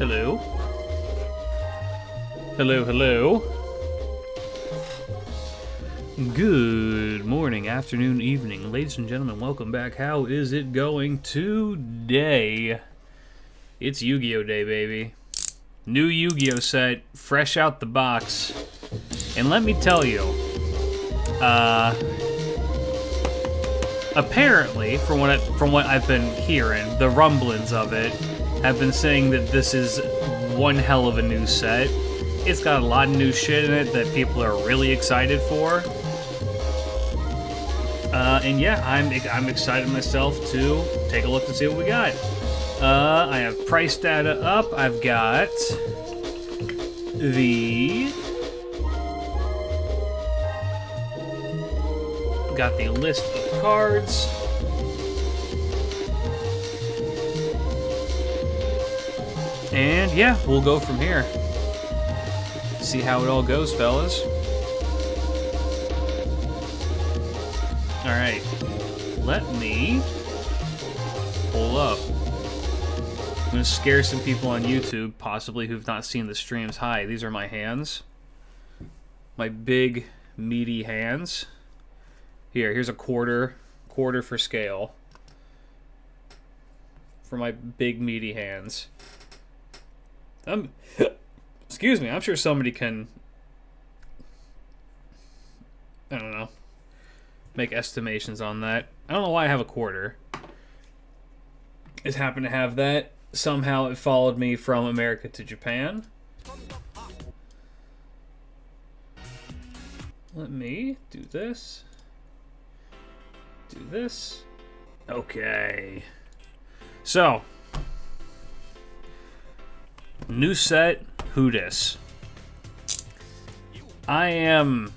Hello. Hello, hello. Good morning, afternoon, evening. Ladies and gentlemen, welcome back. How is it going today? It's Yu-Gi-Oh! Day, baby. New Yu-Gi-Oh! Set, fresh out the box. And let me tell you, apparently, from what I've been hearing, the rumblings of it have been saying that this is one hell of a new set. It's got a lot of new shit in it that people are really excited for. And yeah, I'm excited myself to take a look to see what we got. I have price data up. I've got the list of cards. And yeah, we'll go from here. See how it all goes, fellas. Alright. Let me pull up. I'm gonna scare some people on YouTube, possibly who've not seen the streams. Hi, these are my hands. My big, meaty hands. Here's a quarter for scale. For my big, meaty hands. Excuse me, I'm sure somebody can, I don't know, make estimations on that. I don't know why I have a quarter. I just happen to have that. Somehow it followed me from America to Japan. Let me do this. Do this. Okay. So, new set, who dis? I'm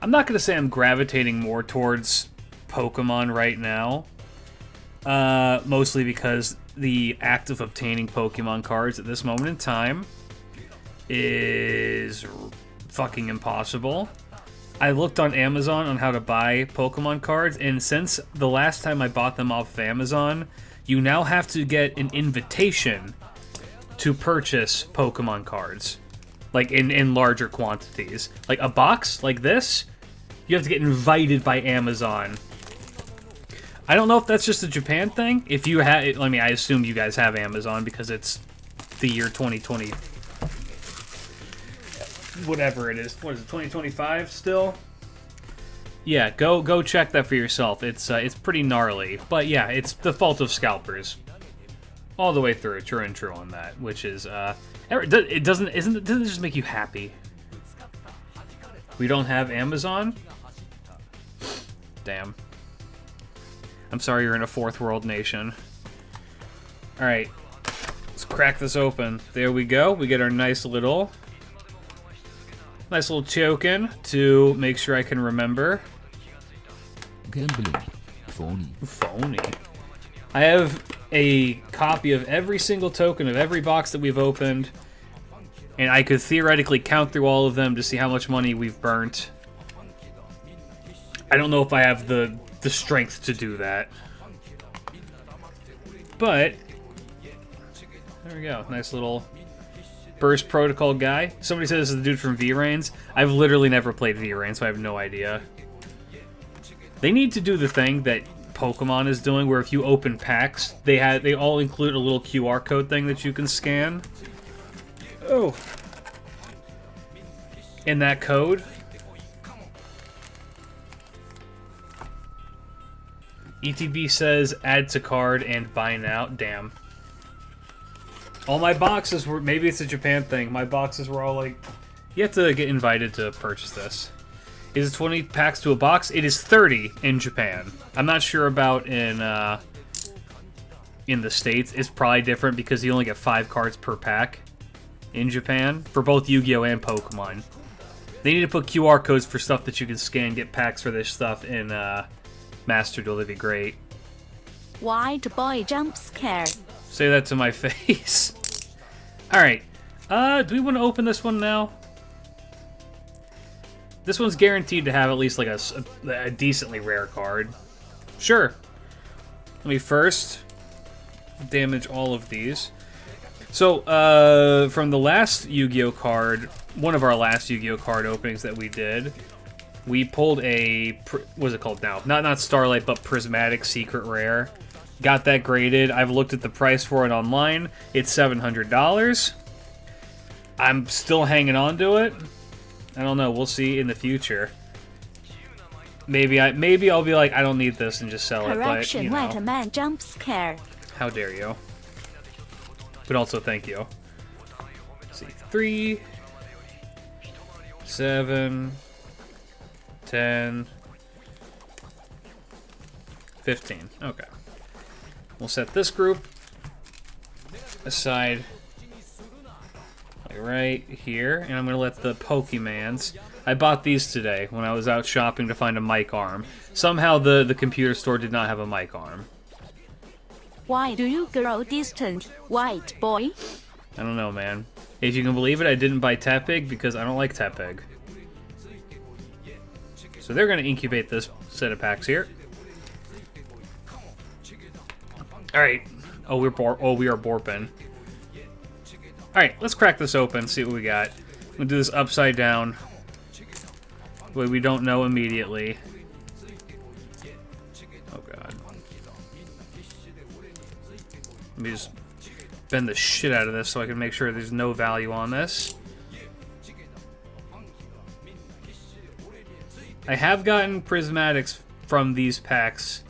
not going to say I'm gravitating more towards Pokemon right now. Mostly because the act of obtaining Pokemon cards at this moment in time is fucking impossible. I looked on Amazon on how to buy Pokemon cards, and since the last time I bought them off of Amazon, you now have to get an invitation to purchase Pokemon cards, like in larger quantities. Like a box like this, you have to get invited by Amazon. I don't know if that's just a Japan thing. If you have, I mean, I assume you guys have Amazon because it's the year 2020, whatever it is. What is it, 2025 still? Yeah, go check that for yourself. It's pretty gnarly, but yeah, it's the fault of scalpers. All the way through, true and true on that, which is, it doesn't it just make you happy? We don't have Amazon? Damn. I'm sorry you're in a fourth world nation. Alright, let's crack this open. There we go, we get our nice little token to make sure I can remember. Gambling. Phony. I have a copy of every single token of every box that we've opened, and I could theoretically count through all of them to see how much money we've burnt. I don't know if I have the strength to do that. But there we go. Nice little Burst Protocol guy. Somebody said this is the dude from V-Rains. I've literally never played V-Rains, so I have no idea. They need to do the thing that Pokemon is doing, where if you open packs, they all include a little QR code thing that you can scan. Oh. In that code, ETB says add to card and buy now. Damn. All my boxes were, maybe it's a Japan thing, my boxes were all like, you have to get invited to purchase this. Is it 20 packs to a box? It is 30 in Japan. I'm not sure about in the States. It's probably different because you only get 5 cards per pack in Japan for both Yu-Gi-Oh! And Pokemon. They need to put QR codes for stuff that you can scan, get packs for this stuff in Master Duel. That'd be great. White boy jump scare. Say that to my face. Alright. Do we want to open this one now? This one's guaranteed to have at least like a decently rare card. Sure. Let me first damage all of these. So, from the last Yu-Gi-Oh card, one of our last Yu-Gi-Oh card openings that we did, we pulled a, what's it called now? Not Starlight, but Prismatic Secret Rare. Got that graded. I've looked at the price for it online. It's $700. I'm still hanging on to it. I don't know. We'll see in the future. Maybe I'll be like, I don't need this and just sell it. But, Correction, you know. wait a man jump scare. How dare you? But also, thank you. Let's see, 3, 7, 10, 15. Okay. We'll set this group aside, like right here, and I'm gonna let the Pokemans. I bought these today when I was out shopping to find a mic arm. Somehow the computer store did not have a mic arm. Why do you grow distant, white boy? I don't know, man. If you can believe it, I didn't buy Tepig because I don't like Tepig. So they're going to incubate this set of packs here. Alright. Oh, we are borping. Alright, let's crack this open, see what we got. I'm going to do this upside down. The way we don't know immediately. Oh, God. Let me just bend the shit out of this so I can make sure there's no value on this. I have gotten prismatics from these packs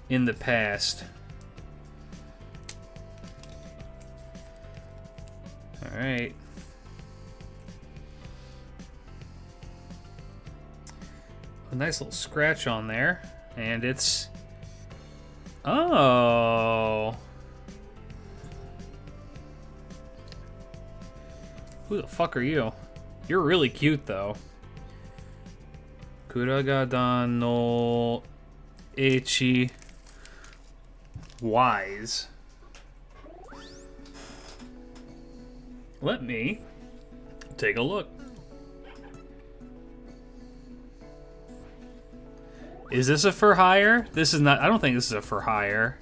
in the past. Alright. A nice little scratch on there. And it's... Oh... Who the fuck are you? You're really cute, though. Kuragada no Echi Wise. Let me take a look. Is this a for hire? This is not. I don't think this is a for hire.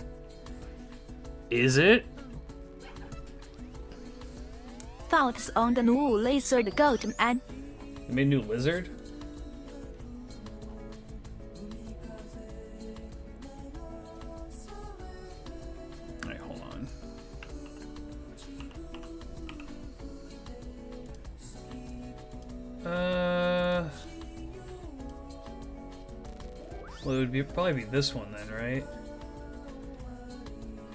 Is it? Thoughts on the new lizard goat man? You made a new lizard? Alright, hold on. Well, it would probably be this one then, right?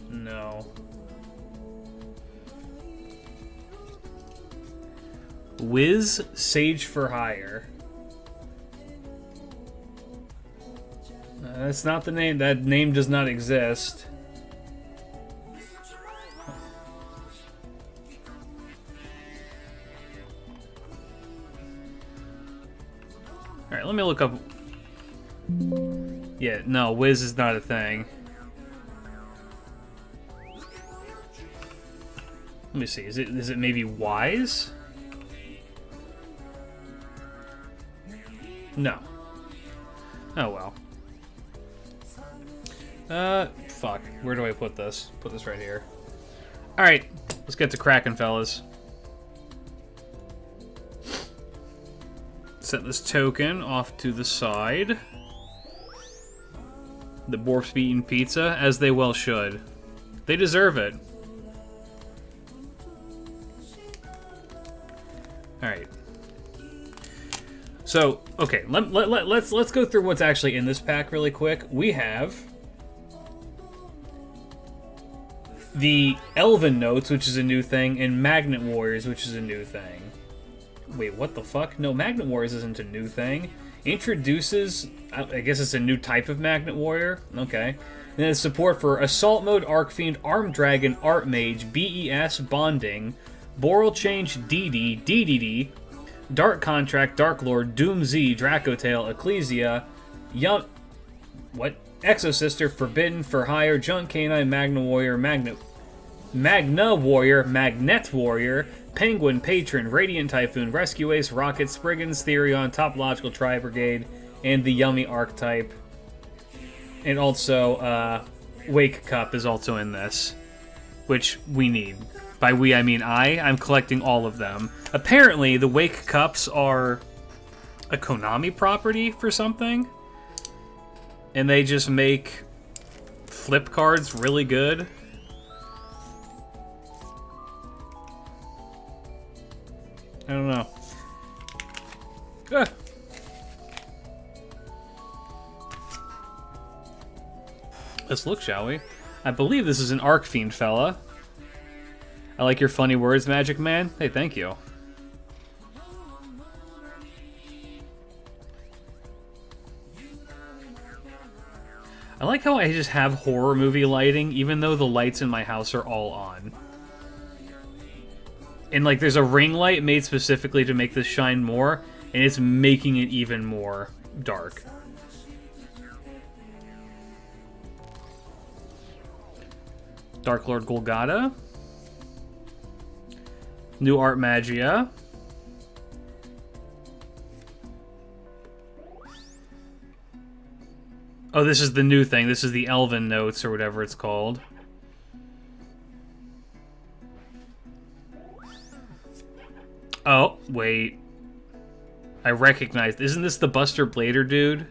No. Wiz Sage for Hire. That's not the name. That name does not exist. Alright, let me look up. Yeah, no, Wiz is not a thing. Let me see. Is it maybe Wise? No. Oh well. Fuck. Where do I put this? Put this right here. Alright, let's get to cracking, fellas. Set this token off to the side. The Borps be eating pizza, as they well should. They deserve it. Alright. So, okay, let's go through what's actually in this pack really quick. We have the Elven Notes, which is a new thing, and Magnet Warriors, which is a new thing. Wait, what the fuck? No, Magnet Warriors isn't a new thing. Introduces, I guess it's a new type of Magnet Warrior. Okay. And then support for Assault Mode, Arc Fiend, Armed Dragon, Art Mage, BES, Bonding, Boral Change, DD, DDD, Dark Contract, Dark Lord, Doom Z, Draco Tail, Ecclesia, Exo Sister, Forbidden, For Hire, Junk Canine, Magna Warrior, Magnet Warrior, Penguin, Patron, Radiant Typhoon, Rescue Ace, Rocket, Spriggans, Therion, Topological Tri Brigade, and the Yummy Archetype. And also, Wake Cup is also in this, which we need. By we, I mean I'm collecting all of them. Apparently, the Wake Cups are a Konami property for something. And they just make flip cards really good. I don't know. Ah. Let's look, shall we? I believe this is an Arc Fiend fella. I like your funny words, Magic Man. Hey, thank you. I like how I just have horror movie lighting, even though the lights in my house are all on. And, like, there's a ring light made specifically to make this shine more, and it's making it even more dark. Dark Lord Golgata. New Art Magia. Oh, this is the new thing. This is the Elven Notes, or whatever it's called. Oh, wait. I recognized. Isn't this the Buster Blader dude?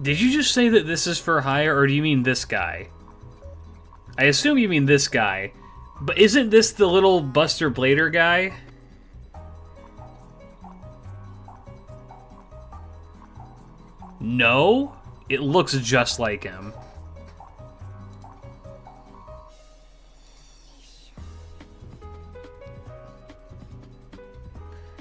Did you just say that this is for hire, or do you mean this guy? I assume you mean this guy. But isn't this the little Buster Blader guy? No? It looks just like him.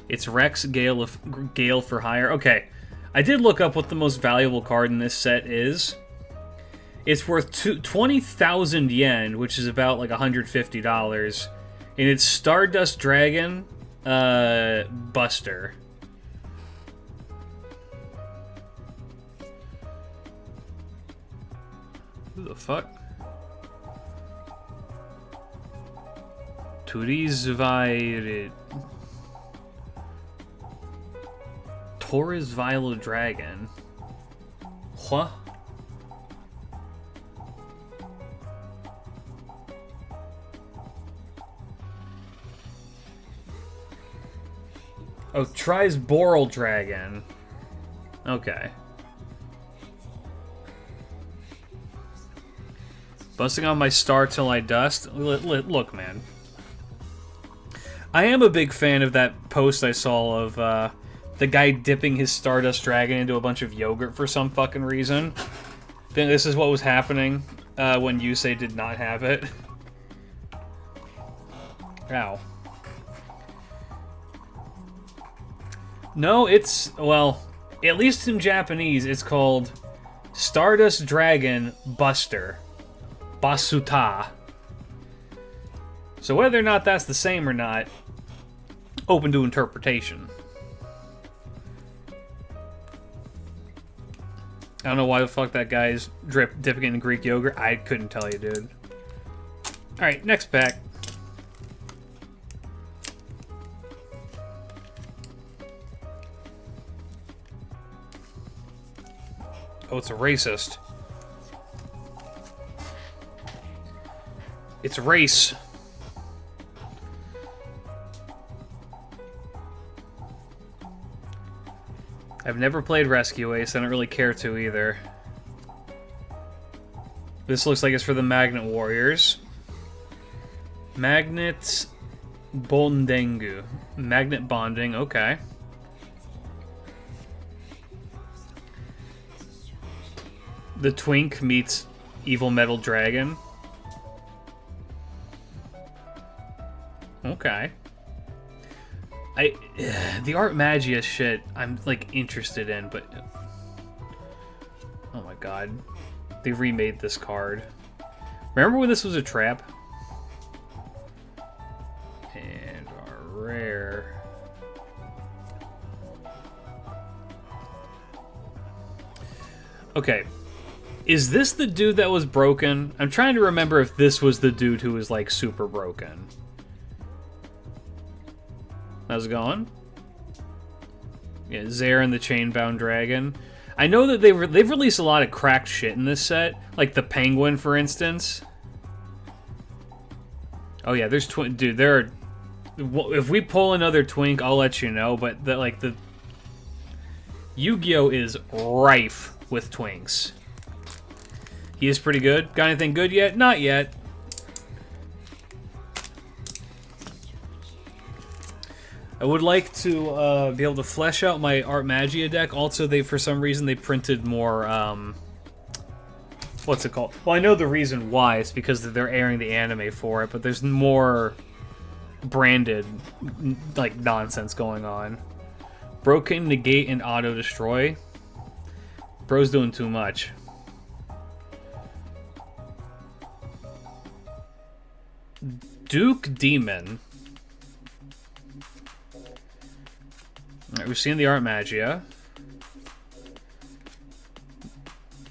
It's Rex Gale for hire. Okay. I did look up what the most valuable card in this set is. It's worth 20,000 yen, which is about like $150. And it's Stardust Dragon Buster. Who the fuck? Turizvairid. Torres Vilo Dragon. What? Oh, tries Boral Dragon. Okay. Busting on my star till I dust. Look, man. I am a big fan of that post I saw of the guy dipping his Stardust Dragon into a bunch of yogurt for some fucking reason. I think this is what was happening when Yusei did not have it. Ow. No, it's, well, at least in Japanese, it's called Stardust Dragon Buster. Basuta. So whether or not that's the same or not, open to interpretation. I don't know why the fuck that guy's dipping in Greek yogurt. I couldn't tell you, dude. Alright, next pack. Oh, it's a racist. It's race. I've never played Rescue Ace. I don't really care to either. This looks like it's for the Magnet Warriors. Magnet Bondengu. Magnet Bonding, okay. The Twink meets Evil Metal Dragon. Okay. The Art Magia shit I'm like interested in, but oh my god. They remade this card. Remember when this was a trap? And our rare. Okay. Is this the dude that was broken? I'm trying to remember if this was the dude who was like super broken. How's it going? Yeah, Zare and the Chainbound Dragon. I know that they've released a lot of cracked shit in this set, like the Penguin, for instance. Oh yeah, there's dude. There are. If we pull another Twink, I'll let you know. But the Yu-Gi-Oh is rife with Twinks. He is pretty good. Got anything good yet? Not yet. I would like to be able to flesh out my Art Magia deck. Also, for some reason, they printed more, what's it called? Well, I know the reason why. It's because they're airing the anime for it, but there's more branded, like, nonsense going on. Broken, Negate, and Auto-Destroy. Bro's doing too much. Duke Demon. Alright, we've seen the Art Magia.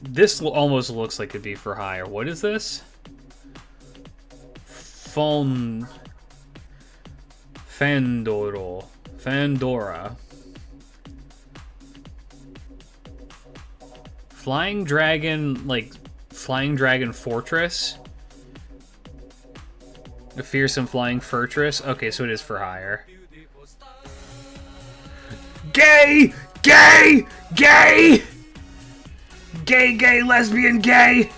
This almost looks like it'd be for hire. What is this? Fandora. Flying Dragon, like Flying Dragon Fortress. A fearsome flying fortress. Okay, so it is for hire. Gay! Gay! Gay! Gay, gay, lesbian, gay!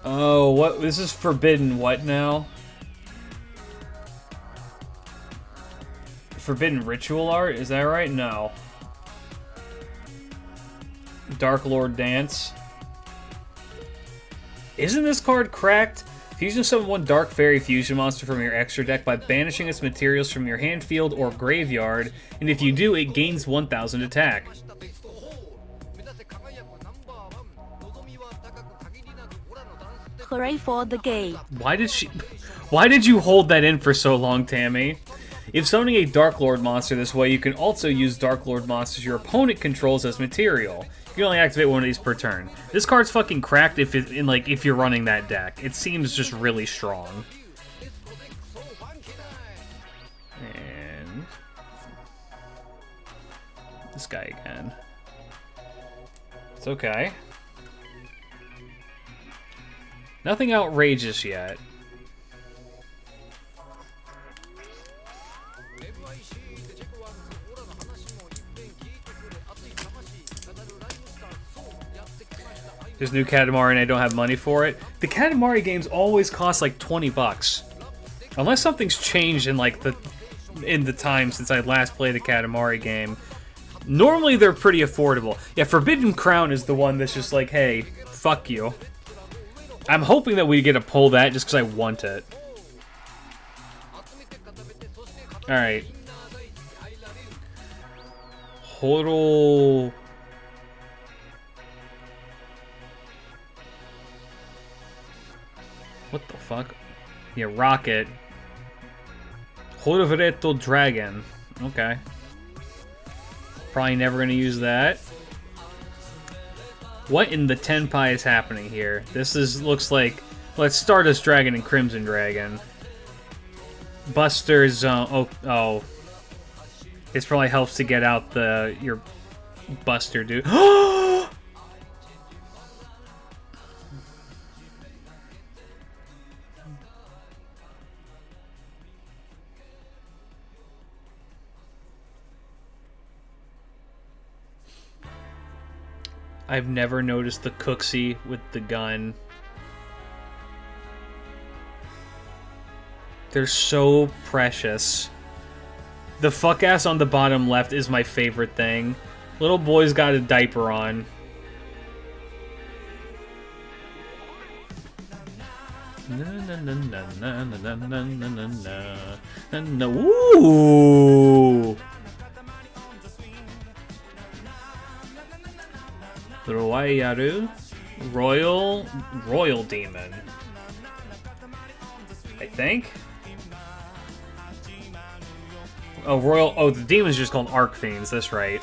Oh, what? This is forbidden what now? Forbidden ritual art? Is that right? No. Dark Lord Dance. Isn't this card cracked? Fusion summon one Dark Fairy fusion monster from your extra deck by banishing its materials from your hand, field, or graveyard, and if you do, it gains 1000 attack. Hooray for the gay. Why did you hold that in for so long, Tammy? If summoning a Dark Lord monster this way, you can also use Dark Lord monsters your opponent controls as material. You can only activate one of these per turn. This card's fucking cracked if you're running that deck. It seems just really strong. And this guy again. It's okay. Nothing outrageous yet. There's new Katamari and I don't have money for it. The Katamari games always cost like 20 bucks. Unless something's changed in like in the time since I last played a Katamari game. Normally they're pretty affordable. Yeah, Forbidden Crown is the one that's just like, hey, fuck you. I'm hoping that we get to pull that just because I want it. Alright. Total... What the fuck? Yeah, Rocket. Horovereto Dragon. Okay. Probably never gonna use that. What in the Tenpai is happening here? This looks like... Let's Stardust Dragon and Crimson Dragon. Buster Zone... Oh. This probably helps to get out your Buster, dude. I've never noticed the Cooksy with the gun. They're so precious. The fuck ass on the bottom left is my favorite thing. Little boy's got a diaper on. Ooh! Royaru, Royal Demon. I think. Oh, the demon's just called Arc Fiends. That's right.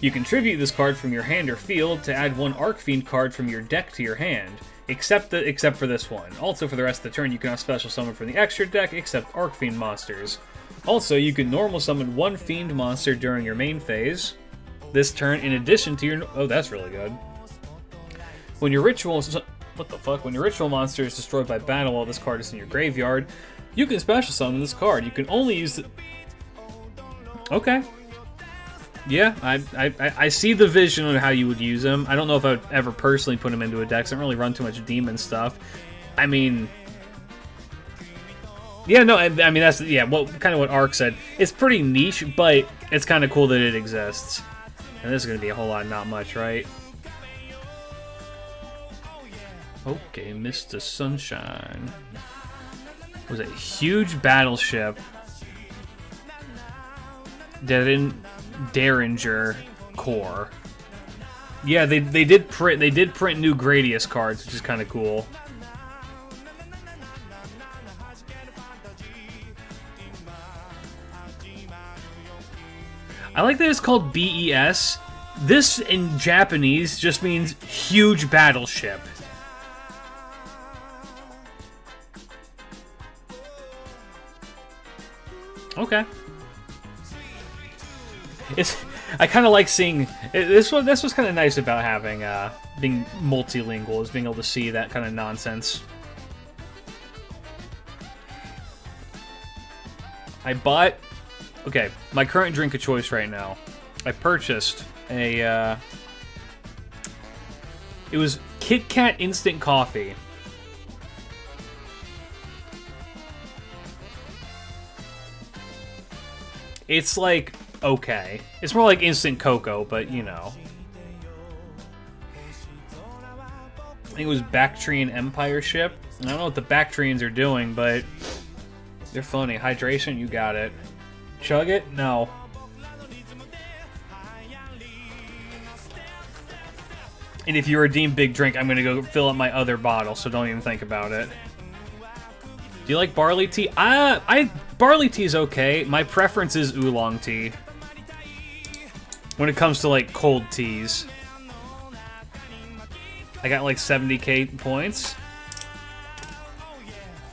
You contribute this card from your hand or field to add one Arc Fiend card from your deck to your hand. except for this one. Also, for the rest of the turn, you cannot special summon from the extra deck except Arcfiend monsters. Also, you can normal summon one Fiend monster during your main phase this turn, in addition to your... Oh, that's really good. When your ritual... What the fuck? When your ritual monster is destroyed by battle while this card is in your graveyard, you can special summon this card. You can only use the... Okay. Yeah, I see the vision on how you would use him. I don't know if I would ever personally put him into a deck, 'cause I don't really run too much demon stuff. I mean... Yeah, no, I mean, that's, yeah, kind of what Ark said. It's pretty niche, but it's kind of cool that it exists. And this is going to be a whole lot, not much, right? Okay, Mr. Sunshine. Was it huge battleship? Derringer core. Yeah, they did print new Gradius cards, which is kind of cool. I like that it's called BES. This in Japanese just means huge battleship. Okay. I kind of like seeing this was kind of nice about having being multilingual, is being able to see that kind of nonsense. I bought. Okay, my current drink of choice right now. I purchased a. It was Kit Kat instant coffee. It's like, okay. It's more like instant cocoa, but you know. I think it was Bactrian Empire ship. I don't know what the Bactrians are doing, but they're funny. Hydration, you got it. Chug it? No. And if you redeem Big Drink, I'm going to go fill up my other bottle, so don't even think about it. Do you like barley tea? Barley tea is okay. My preference is oolong tea. When it comes to, like, cold teas. I got, like, 70k points.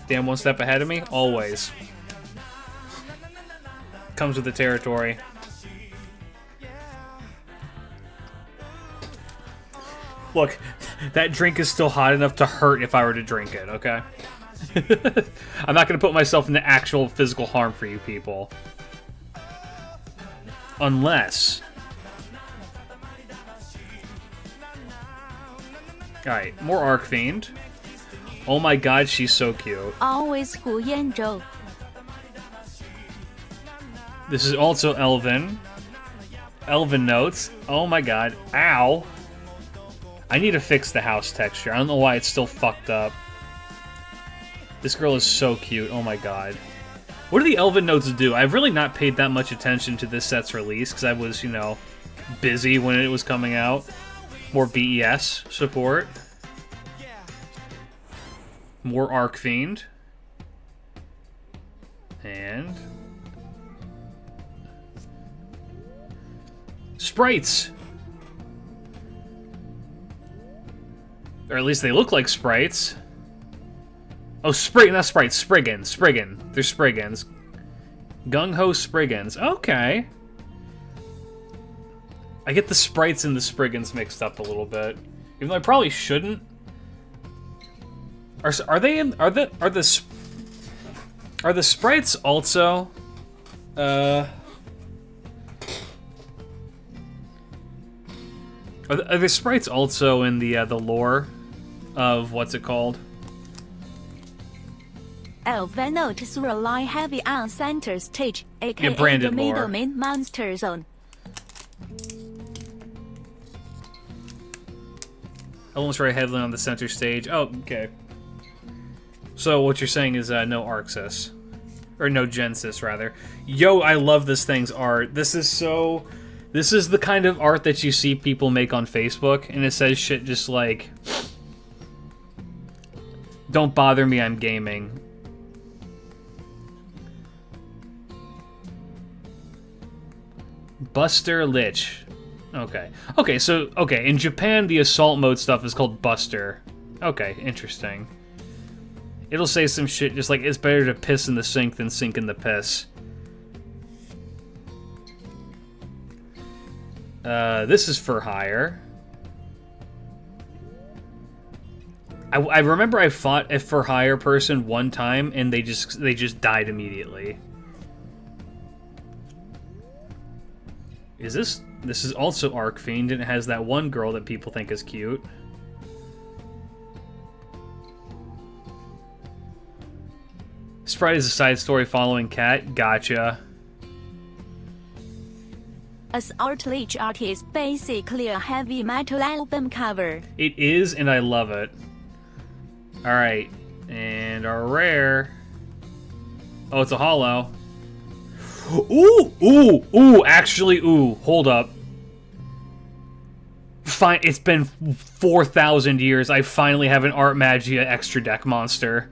Damn, one step ahead of me? Always. Comes with the territory. Look, that drink is still hot enough to hurt if I were to drink it, okay? I'm not going to put myself into actual physical harm for you people. Unless... Alright, more Arcfiend. Oh my god, she's so cute. Always Gu Yanzhou. This is also Elven. Elven notes. Oh my god. Ow. I need to fix the house texture. I don't know why it's still fucked up. This girl is so cute. Oh my god. What do the Elven notes do? I've really not paid that much attention to this set's release because I was, you know, busy when it was coming out. More BES support. More Arcfiend. And... sprites! Or at least they look like sprites. Oh, not sprites, Spriggan. They're Spriggans. Gung-Ho Spriggans. Okay. I get the sprites and the Spriggans mixed up a little bit. Even though I probably shouldn't. Are the sprites also are the sprites also in the lore of what's it called? Elven notes rely heavy on center stage, aka Yeah, branded the middle lore. main monster zone. Elements very heavily on the center stage. Oh, okay. So what you're saying is no Arxis. Or no Gensis, rather. Yo, I love this thing's art. This is the kind of art that you see people make on Facebook, and it says shit just like, don't bother me, I'm gaming. Buster Lich. Okay. Okay, so, okay, in Japan, the assault mode stuff is called Buster. Okay, interesting. It'll say some shit just like, it's better to piss in the sink than sink in the piss. This is for hire. I remember I fought a for hire person one time and they just died immediately. This is also Arcfiend, and it has that one girl that people think is cute. Sprite is a side story following Cat. Gotcha. A Starlights art is basically a heavy metal album cover. It is, and I love it. Alright, and our rare... Oh, it's a holo. Ooh, actually, hold up. Fine, it's been 4,000 years. I finally have an Art Magia extra deck monster.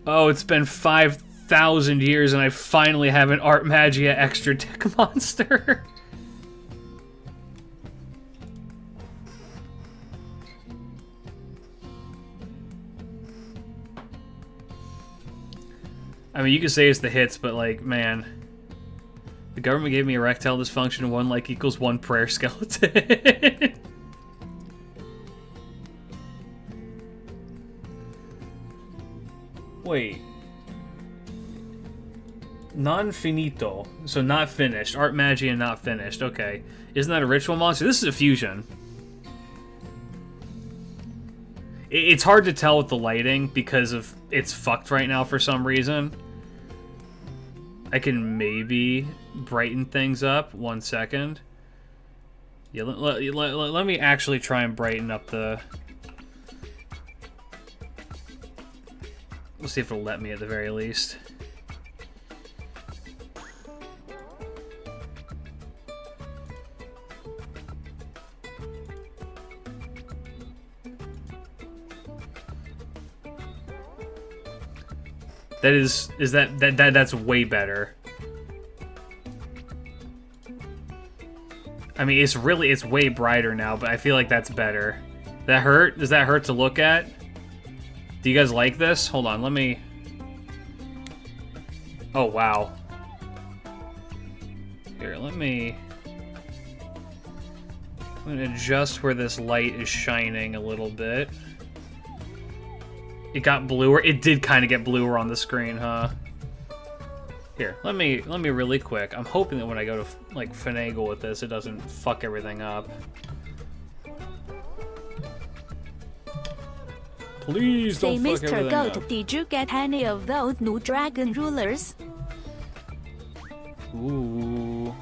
Oh, it's been 5,000 years and I finally have an Art Magia extra deck monster. I mean, you could say it's the hits, but like, man. The government gave me erectile dysfunction, 1 like equals 1 prayer skeleton. Wait. Non-finito. So not finished. Art Magia not finished. Okay. Isn't that a ritual monster? This is a fusion. It's hard to tell with the lighting because of it's fucked right now for some reason. I can maybe brighten things up. 1 second. Yeah, let me actually try and brighten up the... We'll see if it'll let me at the very least. That's way better. I mean, it's way brighter now, but I feel like that's better. That hurt? Does that hurt to look at? Do you guys like this? Hold on, let me... Oh, wow. Here, let me... I'm gonna adjust where this light is shining a little bit. It got bluer. It did kind of get bluer on the screen, huh? Here, let me really quick. I'm hoping that when I go to, like, finagle with this, it doesn't fuck everything up. Please don't fuck Mr. everything Goat, up. did you get any of those new dragon rulers? Ooh.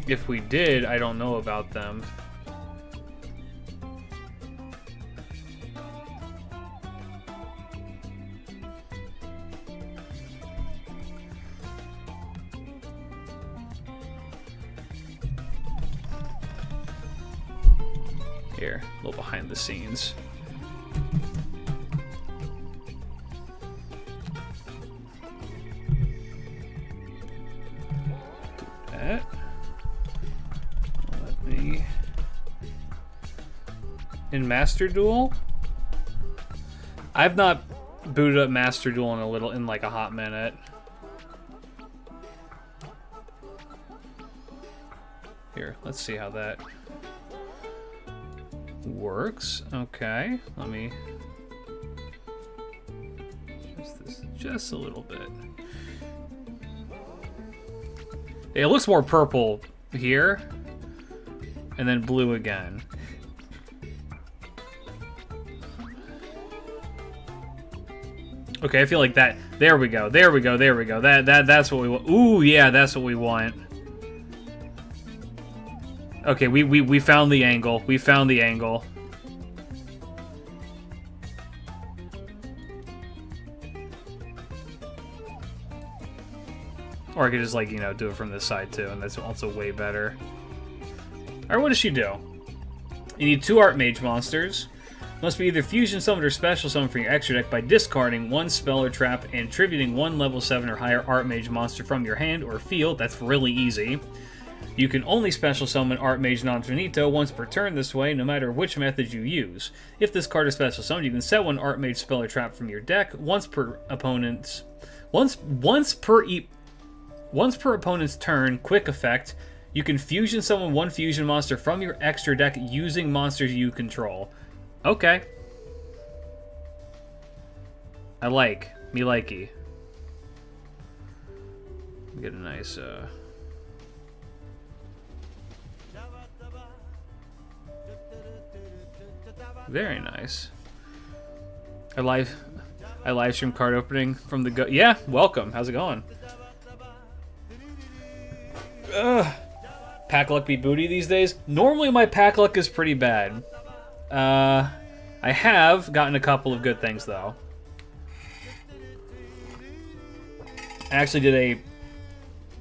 If we did, I don't know about them. Here, a little behind the scenes. Do that. Let me... In Master Duel? I've not booted up Master Duel in like a hot minute. Here, let's see how that works. Okay, let me adjust this just a little bit. It looks more purple here, and then blue again. Okay, I feel like that. There we go. There we go. There we go. That's what we want. Ooh, yeah, that's what we want. Okay, we found the angle. We found the angle. Or I could just, like, you know, do it from this side too, and that's also way better. Alright, what does she do? You need 2 Archmage monsters. Must be either fusion summoned or special summoned for your extra deck by discarding 1 spell or trap and tributing 1 level 7 or higher Archmage monster from your hand or field. That's really easy. You can only special summon Archmage Non-Finito once per turn this way, no matter which method you use. If this card is special summoned, you can set one Archmage spell or trap from your deck once per opponent's turn. Quick effect. You can fusion summon one fusion monster from your extra deck using monsters you control. Okay. I like. Me likey. Get a nice, very nice. I live stream card opening from the go. Yeah, welcome. How's it going? Ugh. Pack luck be booty these days? Normally my pack luck is pretty bad. I have gotten a couple of good things though. I actually did a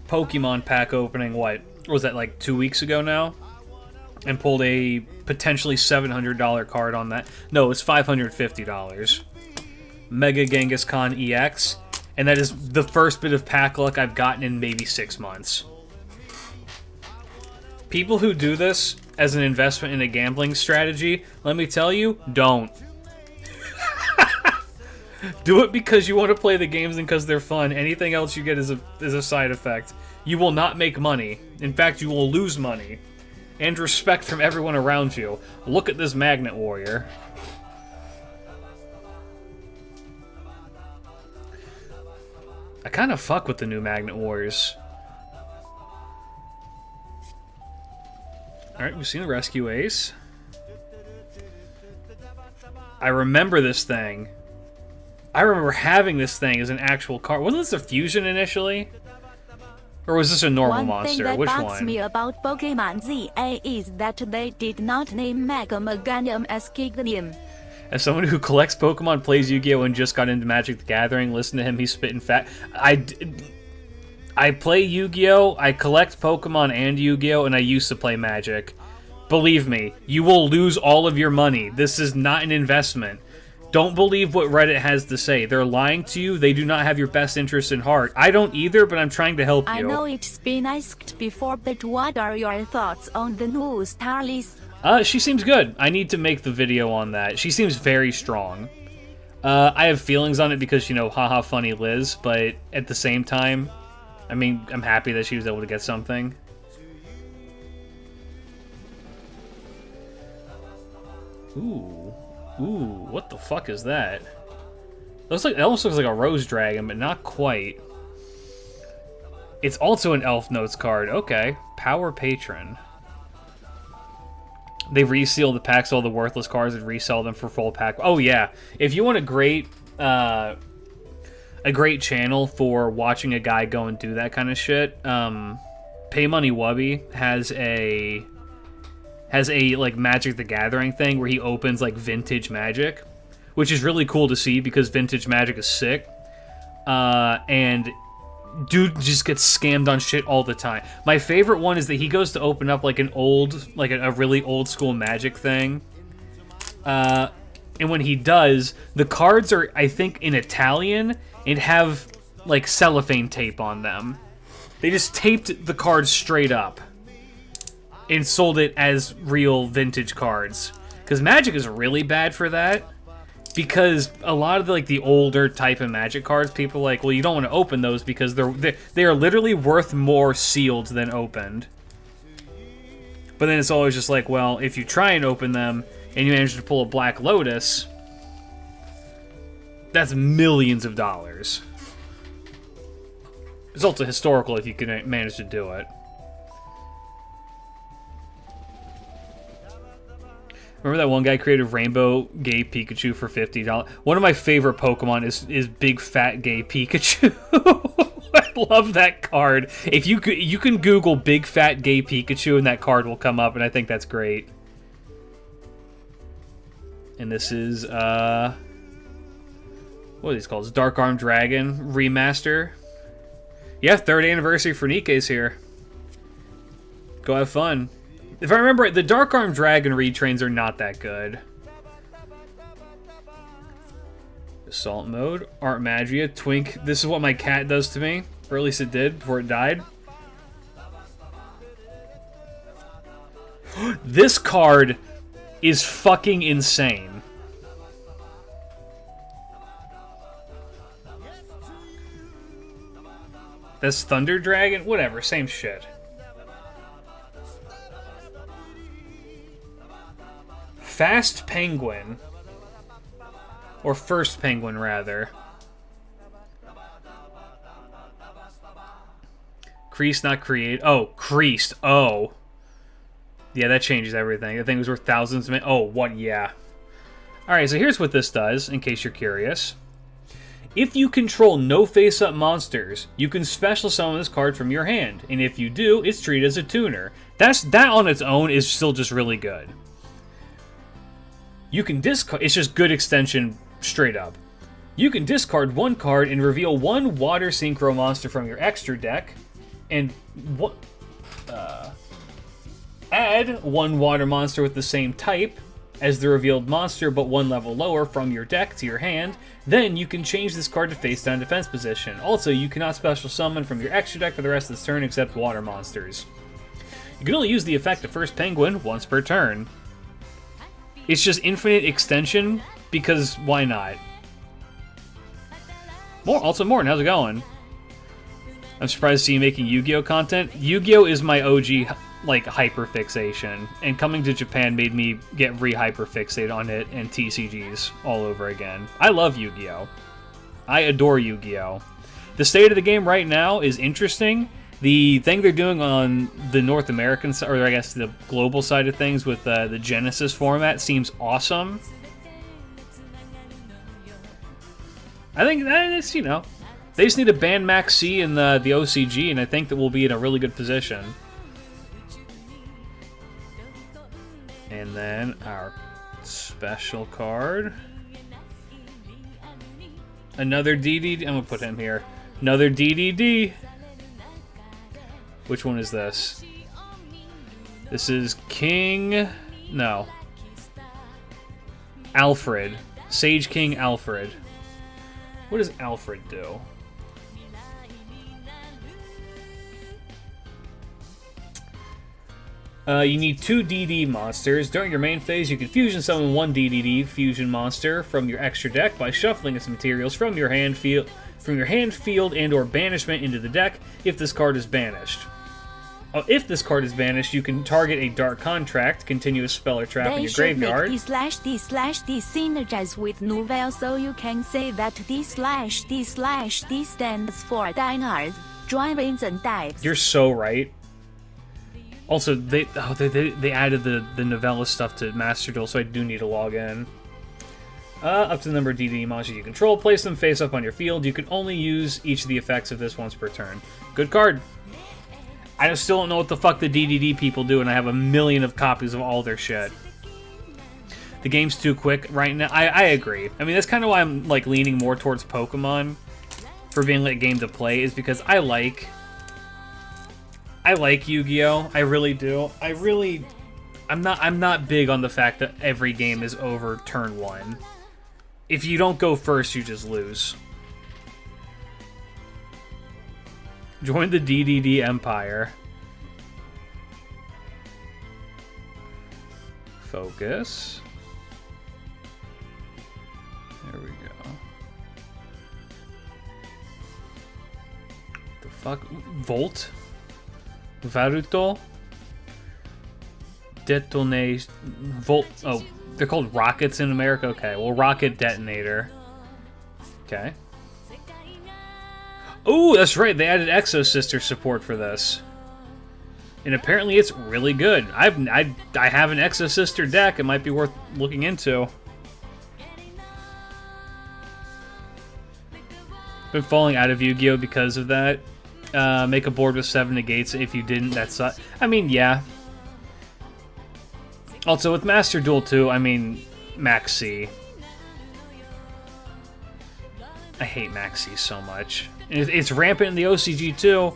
Pokemon pack opening, what was that, like 2 weeks ago now? And pulled a potentially $700 card on that. No, it's $550. Mega Genghis-Khan EX. And that is the first bit of pack luck I've gotten in maybe 6 months. People who do this as an investment in a gambling strategy, let me tell you, don't. Do it because you want to play the games and because they're fun. Anything else you get is a side effect. You will not make money. In fact, you will lose money. And respect from everyone around you. Look at this Magnet Warrior. I kind of fuck with the new Magnet Warriors. Alright, we've seen the Rescue Ace. I remember this thing. I remember having this thing as an actual card. Wasn't this a fusion initially? Or was this a normal monster? Which one? One thing that bugs me about Pokemon ZA is that they did not name Mega Meganium as Kignium. As someone who collects Pokemon, plays Yu-Gi-Oh! And just got into Magic the Gathering, listen to him, he's spitting fat. I play Yu-Gi-Oh! I collect Pokemon and Yu-Gi-Oh! And I used to play Magic. Believe me, you will lose all of your money. This is not an investment. Don't believe what Reddit has to say. They're lying to you. They do not have your best interest in heart. I don't either, but I'm trying to help you. I know it's been asked before, but what are your thoughts on the new Starlights? She seems good. I need to make the video on that. She seems very strong. I have feelings on it because, you know, haha funny Liz, but at the same time, I mean, I'm happy that she was able to get something. Ooh. Ooh, what the fuck is that? It almost looks like a Rose Dragon, but not quite. It's also an Elf Notes card. Okay. Power Patron. They reseal the packs, all the worthless cards, and resell them for full pack. Oh yeah. If you want a great channel for watching a guy go and do that kind of shit, Pay Money Wubby has a like Magic the Gathering thing where he opens like vintage Magic, which is really cool to see because vintage Magic is sick. And dude just gets scammed on shit all the time. My favorite one is that he goes to open up like a really old school Magic thing. And when he does, the cards are, I think, in Italian and have like cellophane tape on them. They just taped the cards straight up and sold it as real vintage cards. Because Magic is really bad for that. Because a lot of the older type of Magic cards, people are like, well, you don't want to open those because they are literally worth more sealed than opened. But then it's always just like, well, if you try and open them and you manage to pull a Black Lotus, that's millions of dollars. It's also historical if you can manage to do it. Remember that one guy created Rainbow Gay Pikachu for $50? One of my favorite Pokemon is Big Fat Gay Pikachu. I love that card. If you can Google Big Fat Gay Pikachu and that card will come up, and I think that's great. And this is what are these called? It's Dark Arm Dragon Remaster. Yeah, 3rd anniversary for Nikke's here. Go have fun. If I remember right, the Dark Arm Dragon retrains are not that good. Assault mode, Art Magia, Twink. This is what my cat does to me, or at least it did before it died. This card is fucking insane. That's Thunder Dragon? Whatever, same shit. Fast Penguin. Or First Penguin, rather. Creased, not create. Oh, creased. Oh. Yeah, that changes everything. The thing was worth thousands of... Oh, what? Yeah. Alright, so here's what this does, in case you're curious. If you control no face-up monsters, you can special summon this card from your hand. And if you do, it's treated as a tuner. That on its own is still just really good. You can discard... It's just good extension, straight up. You can discard one card and reveal one water synchro monster from your extra deck. And what... add one water monster with the same type as the revealed monster, but one level lower from your deck to your hand. Then you can change this card to face down defense position. Also, you cannot special summon from your extra deck for the rest of this turn except water monsters. You can only use the effect of First Penguin once per turn. It's just infinite extension, because why not? Also Morton, how's it going? I'm surprised to see you making Yu-Gi-Oh content. Yu-Gi-Oh is my OG, like, hyperfixation, and coming to Japan made me get re-hyperfixated on it and TCGs all over again. I love Yu-Gi-Oh! I adore Yu-Gi-Oh! The state of the game right now is interesting. The thing they're doing on the North American side, or I guess the global side of things with the Genesis format seems awesome. I think that is, you know, they just need to ban Max C in the OCG, and I think that we'll be in a really good position. And then our special card. Another DDD. I'm going to put him here. Another DDD. Which one is this? This is King... No. Alfred. Sage King Alfred. What does Alfred do? You need 2 DD monsters. During your main phase, you can fusion summon 1 DDD fusion monster from your extra deck by shuffling its materials from your hand field, and/or banishment into the deck. If this card is banished, you can target a dark contract, continuous spell or trap in your graveyard. They should make D/D/D synergize with Nouvelle, so you can say that D/D/D stands for Dinars, Drivings and Dives. You're so right. Also, they added the novella stuff to Master Duel, so I do need to log in. Up to the number of DD monsters you control. Place them face up on your field. You can only use each of the effects of this once per turn. Good card. I just still don't know what the fuck the DDD people do, and I have a million of copies of all their shit. The game's too quick right now. I agree. I mean, that's kind of why I'm like leaning more towards Pokemon for being like a game to play, is because I like Yu-Gi-Oh! I really do. I'm not big on the fact that every game is over turn 1. If you don't go first, you just lose. Join the DDD Empire. Focus. There we go. The fuck? Volt? Varuto? Detonate. Volt. Oh, they're called rockets in America? Okay, well, rocket detonator. Okay. Oh, that's right, they added Exo Sister support for this. And apparently it's really good. I have an Exo Sister deck, it might be worth looking into. Been falling out of Yu-Gi-Oh! Because of that. Make a board with 7 negates. If you didn't, that's... I mean, yeah. Also, with Master Duel 2, I mean, Max C. I hate Max C so much. It's rampant in the OCG too.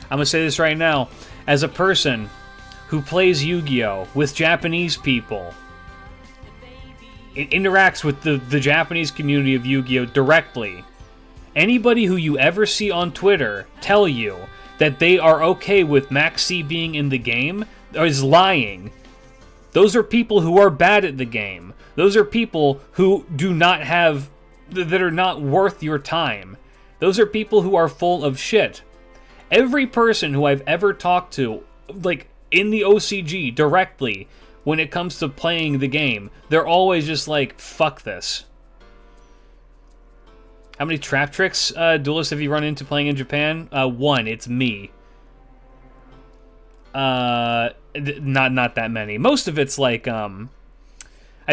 I'm gonna say this right now. As a person who plays Yu-Gi-Oh! With Japanese people, it interacts with the Japanese community of Yu-Gi-Oh! Directly. Anybody who you ever see on Twitter tell you that they are okay with Max C being in the game is lying. Those are people who are bad at the game. Those are people who do not have, that are not worth your time. Those are people who are full of shit. Every person who I've ever talked to, like, in the OCG, directly, when it comes to playing the game, they're always just like, fuck this. How many trap tricks, duelists, have you run into playing in Japan? One, it's me. Not that many. Most of it's like, I've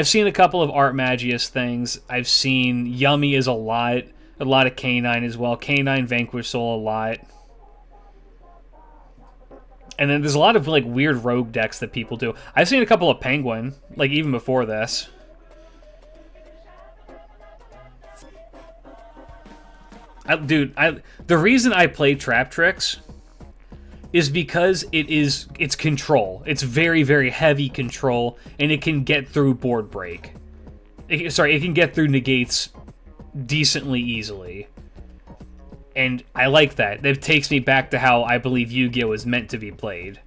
seen a couple of Art Magius things. I've seen Yummy is a lot of K9 as well. K9 Vanquish Soul a lot. And then there's a lot of like weird rogue decks that people do. I've seen a couple of Penguin, like even before this. The reason I play Trap Tricks is because it's control. It's very, very heavy control, and it can get through board break. It can get through negates decently easily. And I like that. That takes me back to how I believe Yu-Gi-Oh! Is meant to be played.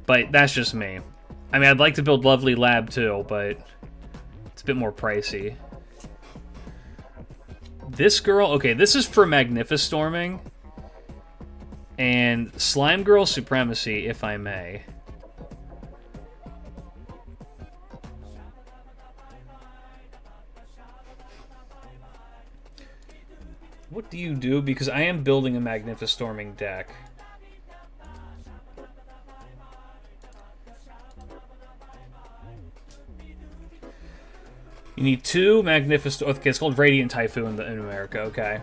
But that's just me. I mean, I'd like to build Lovely Lab too, but it's a bit more pricey. This girl, okay, this is for Magnificestorming. And Slime Girl Supremacy, if I may. What do you do? Because I am building a Magnificestorming deck. You need 2 Magnificent... Okay, it's called Radiant Typhoon in America, okay.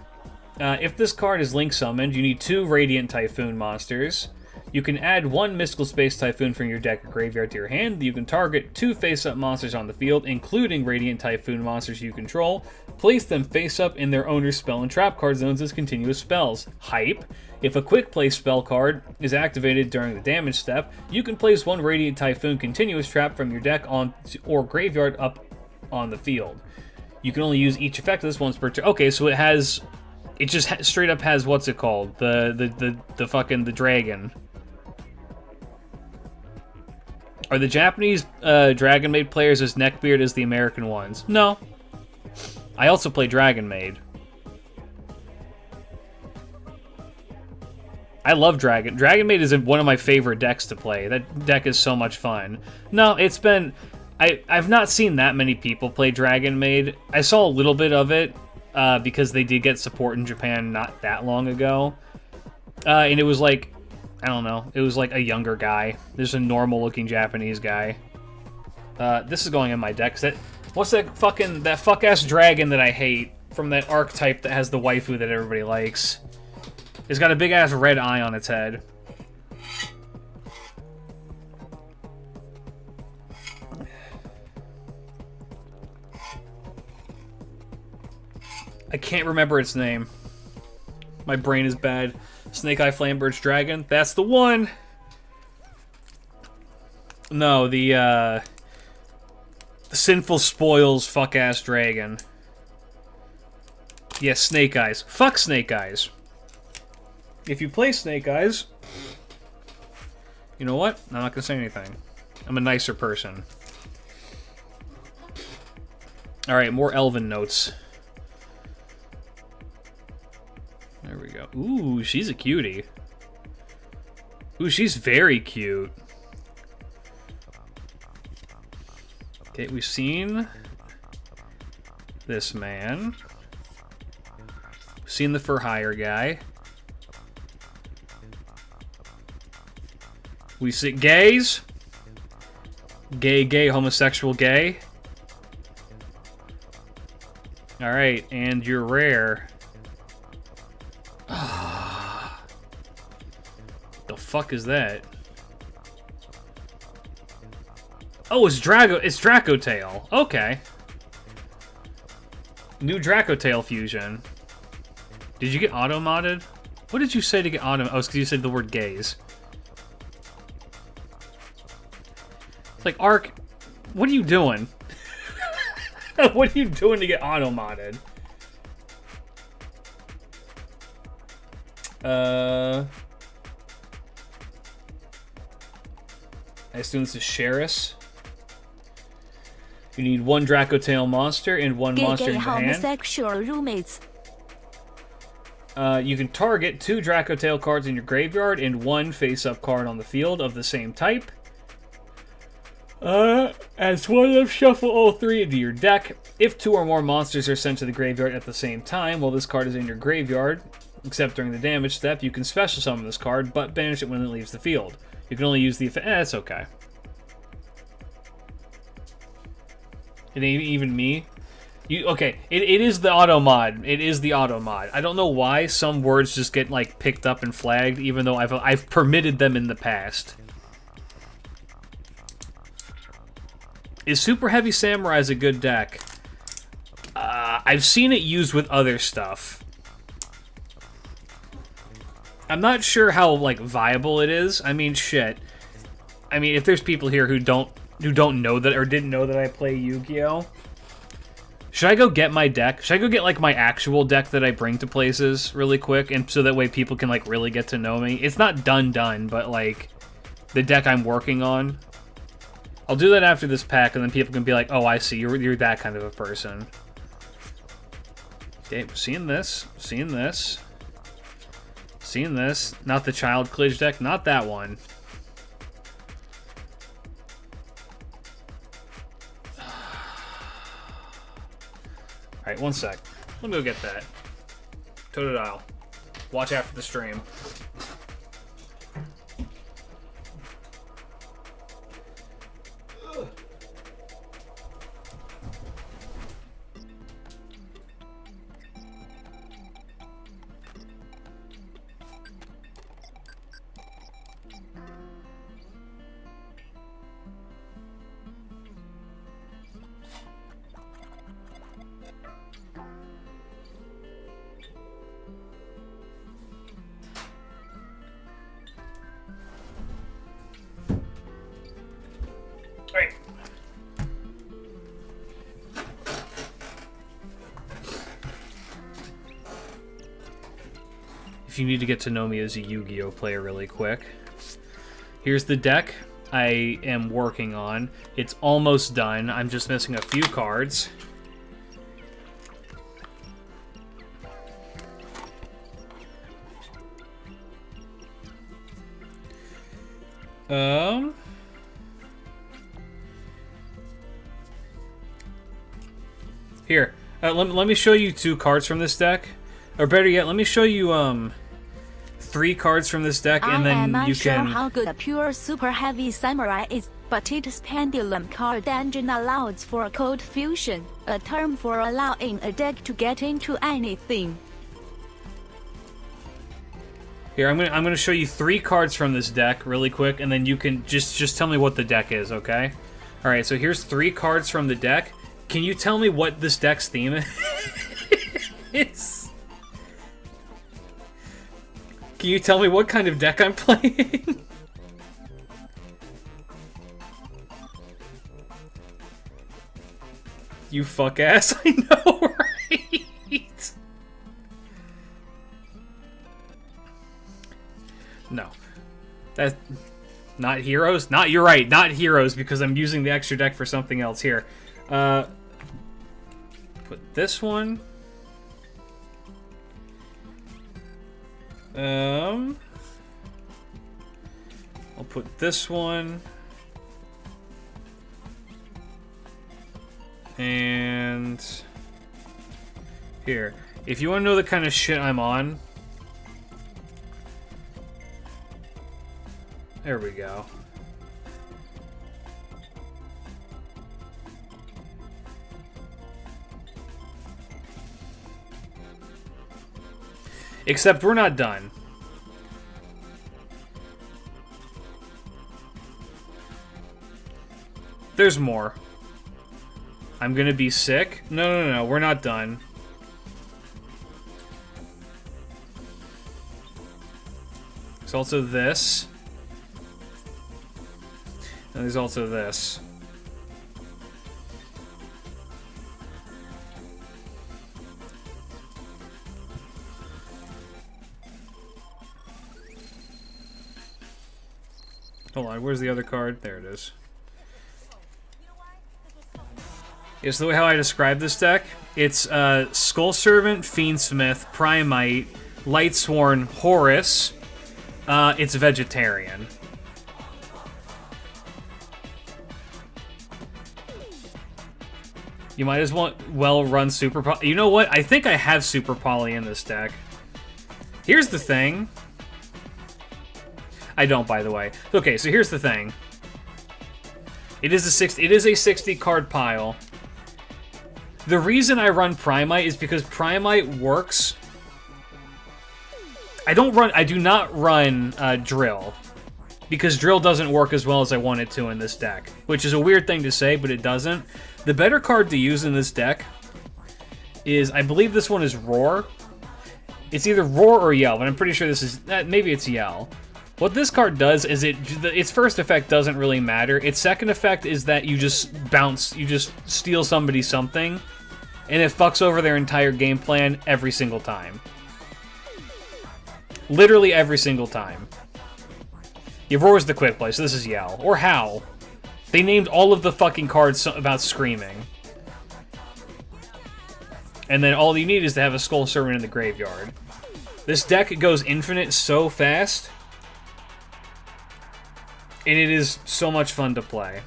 If this card is Link summoned, you need 2 Radiant Typhoon monsters. You can add 1 Mystical Space Typhoon from your deck or graveyard to your hand. You can target 2 face-up monsters on the field, including Radiant Typhoon monsters you control. Place them face-up in their owner's spell and trap card zones as continuous spells. Hype! If a quick play spell card is activated during the damage step, you can place 1 Radiant Typhoon continuous trap from your deck on or graveyard up on the field. You can only use each effect of this once per turn. Okay, so it has... It just straight up has, what's it called? The dragon. Are the Japanese Dragon Maid players as neckbeard as the American ones? No. I also play Dragon Maid. I love Dragon. Dragon Maid is one of my favorite decks to play. That deck is so much fun. No, it's been... I've not seen that many people play Dragon Maid. I saw a little bit of it because they did get support in Japan not that long ago. And it was like, I don't know, it was like a younger guy. There's a normal-looking Japanese guy. This is going in my deck. What's that fuck-ass dragon that I hate from that archetype that has the waifu that everybody likes? It's got a big-ass red eye on its head. I can't remember its name. My brain is bad. Snake Eye Flamebird's Dragon. That's the one! No, the Sinful Spoils fuck-ass dragon. Yes, Snake Eyes. Fuck Snake Eyes. If you play Snake Eyes... You know what? I'm not gonna say anything. I'm a nicer person. Alright, more Elven notes. There we go. Ooh, she's a cutie. Ooh, she's very cute. Okay, we've seen this man. We've seen the for hire guy. We see gays. Gay, homosexual, gay. Alright, and you're rare. The fuck is that? Oh, it's Dracotail. Okay. New Dracotail fusion. Did you get auto-modded? What did you say to get auto? Oh, it's because you said the word gays. It's like, Ark, what are you doing? What are you doing to get auto-modded? I assume this is Sheris. You need 1 Dracotail monster and 1 monster in your hand. Homosexual roommates. You can target 2 Dracotail cards in your graveyard and 1 face-up card on the field of the same type. As one of them, shuffle all 3 into your deck. If 2 or more monsters are sent to the graveyard at the same time while this card is in your graveyard, except during the damage step, you can special summon this card, but banish it when it leaves the field. You can only use the effect. That's okay. It ain't even me. Okay, it is the auto mod. It is the auto mod. I don't know why some words just get like picked up and flagged, even though I've permitted them in the past. Is Super Heavy Samurai a good deck? I've seen it used with other stuff. I'm not sure how like viable it is. I mean, shit. I mean, if there's people here who don't know that or didn't know that I play Yu-Gi-Oh, should I go get my deck? Should I go get like my actual deck that I bring to places really quick, and so that way people can like really get to know me? It's not done, but like the deck I'm working on. I'll do that after this pack, and then people can be like, "Oh, I see. You're that kind of a person." Okay, seeing this. Not the Child Klidge deck. Not that one. Alright, one sec. Let me go get that. Totodile. Watch after the stream. Alright. If you need to get to know me as a Yu-Gi-Oh player really quick, here's the deck I am working on. It's almost done. I'm just missing a few cards. Here, let me show you 2 cards from this deck. Or better yet, let me show you 3 cards from this deck, and then you can... I am unsure how good a pure Super Heavy Samurai is, but its Pendulum card engine allows for code fusion, a term for allowing a deck to get into anything. Here, I'm gonna show you 3 cards from this deck really quick, and then you can just tell me what the deck is, okay? All right, so here's 3 cards from the deck. Can you tell me what this deck's theme is? Can you tell me what kind of deck I'm playing? You fuck ass, I know, right? No. That's not heroes? You're right, not heroes, because I'm using the extra deck for something else here. Put this one. I'll put this one. And here. If you want to know the kind of shit I'm on, there we go. Except we're not done. There's more. I'm gonna be sick? No, we're not done. There's also this. And there's also this. Hold on, where's the other card? There it is. It's the way how I describe this deck. It's Skull Servant, Fiendsmith, Primite, Lightsworn, Horus. It's vegetarian. You might as well run Super Poly. You know what? I think I have Super Poly in this deck. Here's the thing. I don't, by the way. Okay, so here's the thing. It is a 60 card pile. The reason I run Primite is because Primite works. I do not run Drill, because Drill doesn't work as well as I want it to in this deck, which is a weird thing to say, but it doesn't. The better card to use in this deck is, I believe this one is Roar. It's either Roar or Yell, but I'm pretty sure this is, maybe it's Yell. What this card does is its first effect doesn't really matter. Its second effect is that you just bounce, you just steal somebody something, and it fucks over their entire game plan every single time. Literally every single time. Yeah, Roar's the quick play, so this is Yell. Or Howl. They named all of the fucking cards about screaming. And then all you need is to have a Skull Servant in the graveyard. This deck goes infinite so fast. And it is so much fun to play.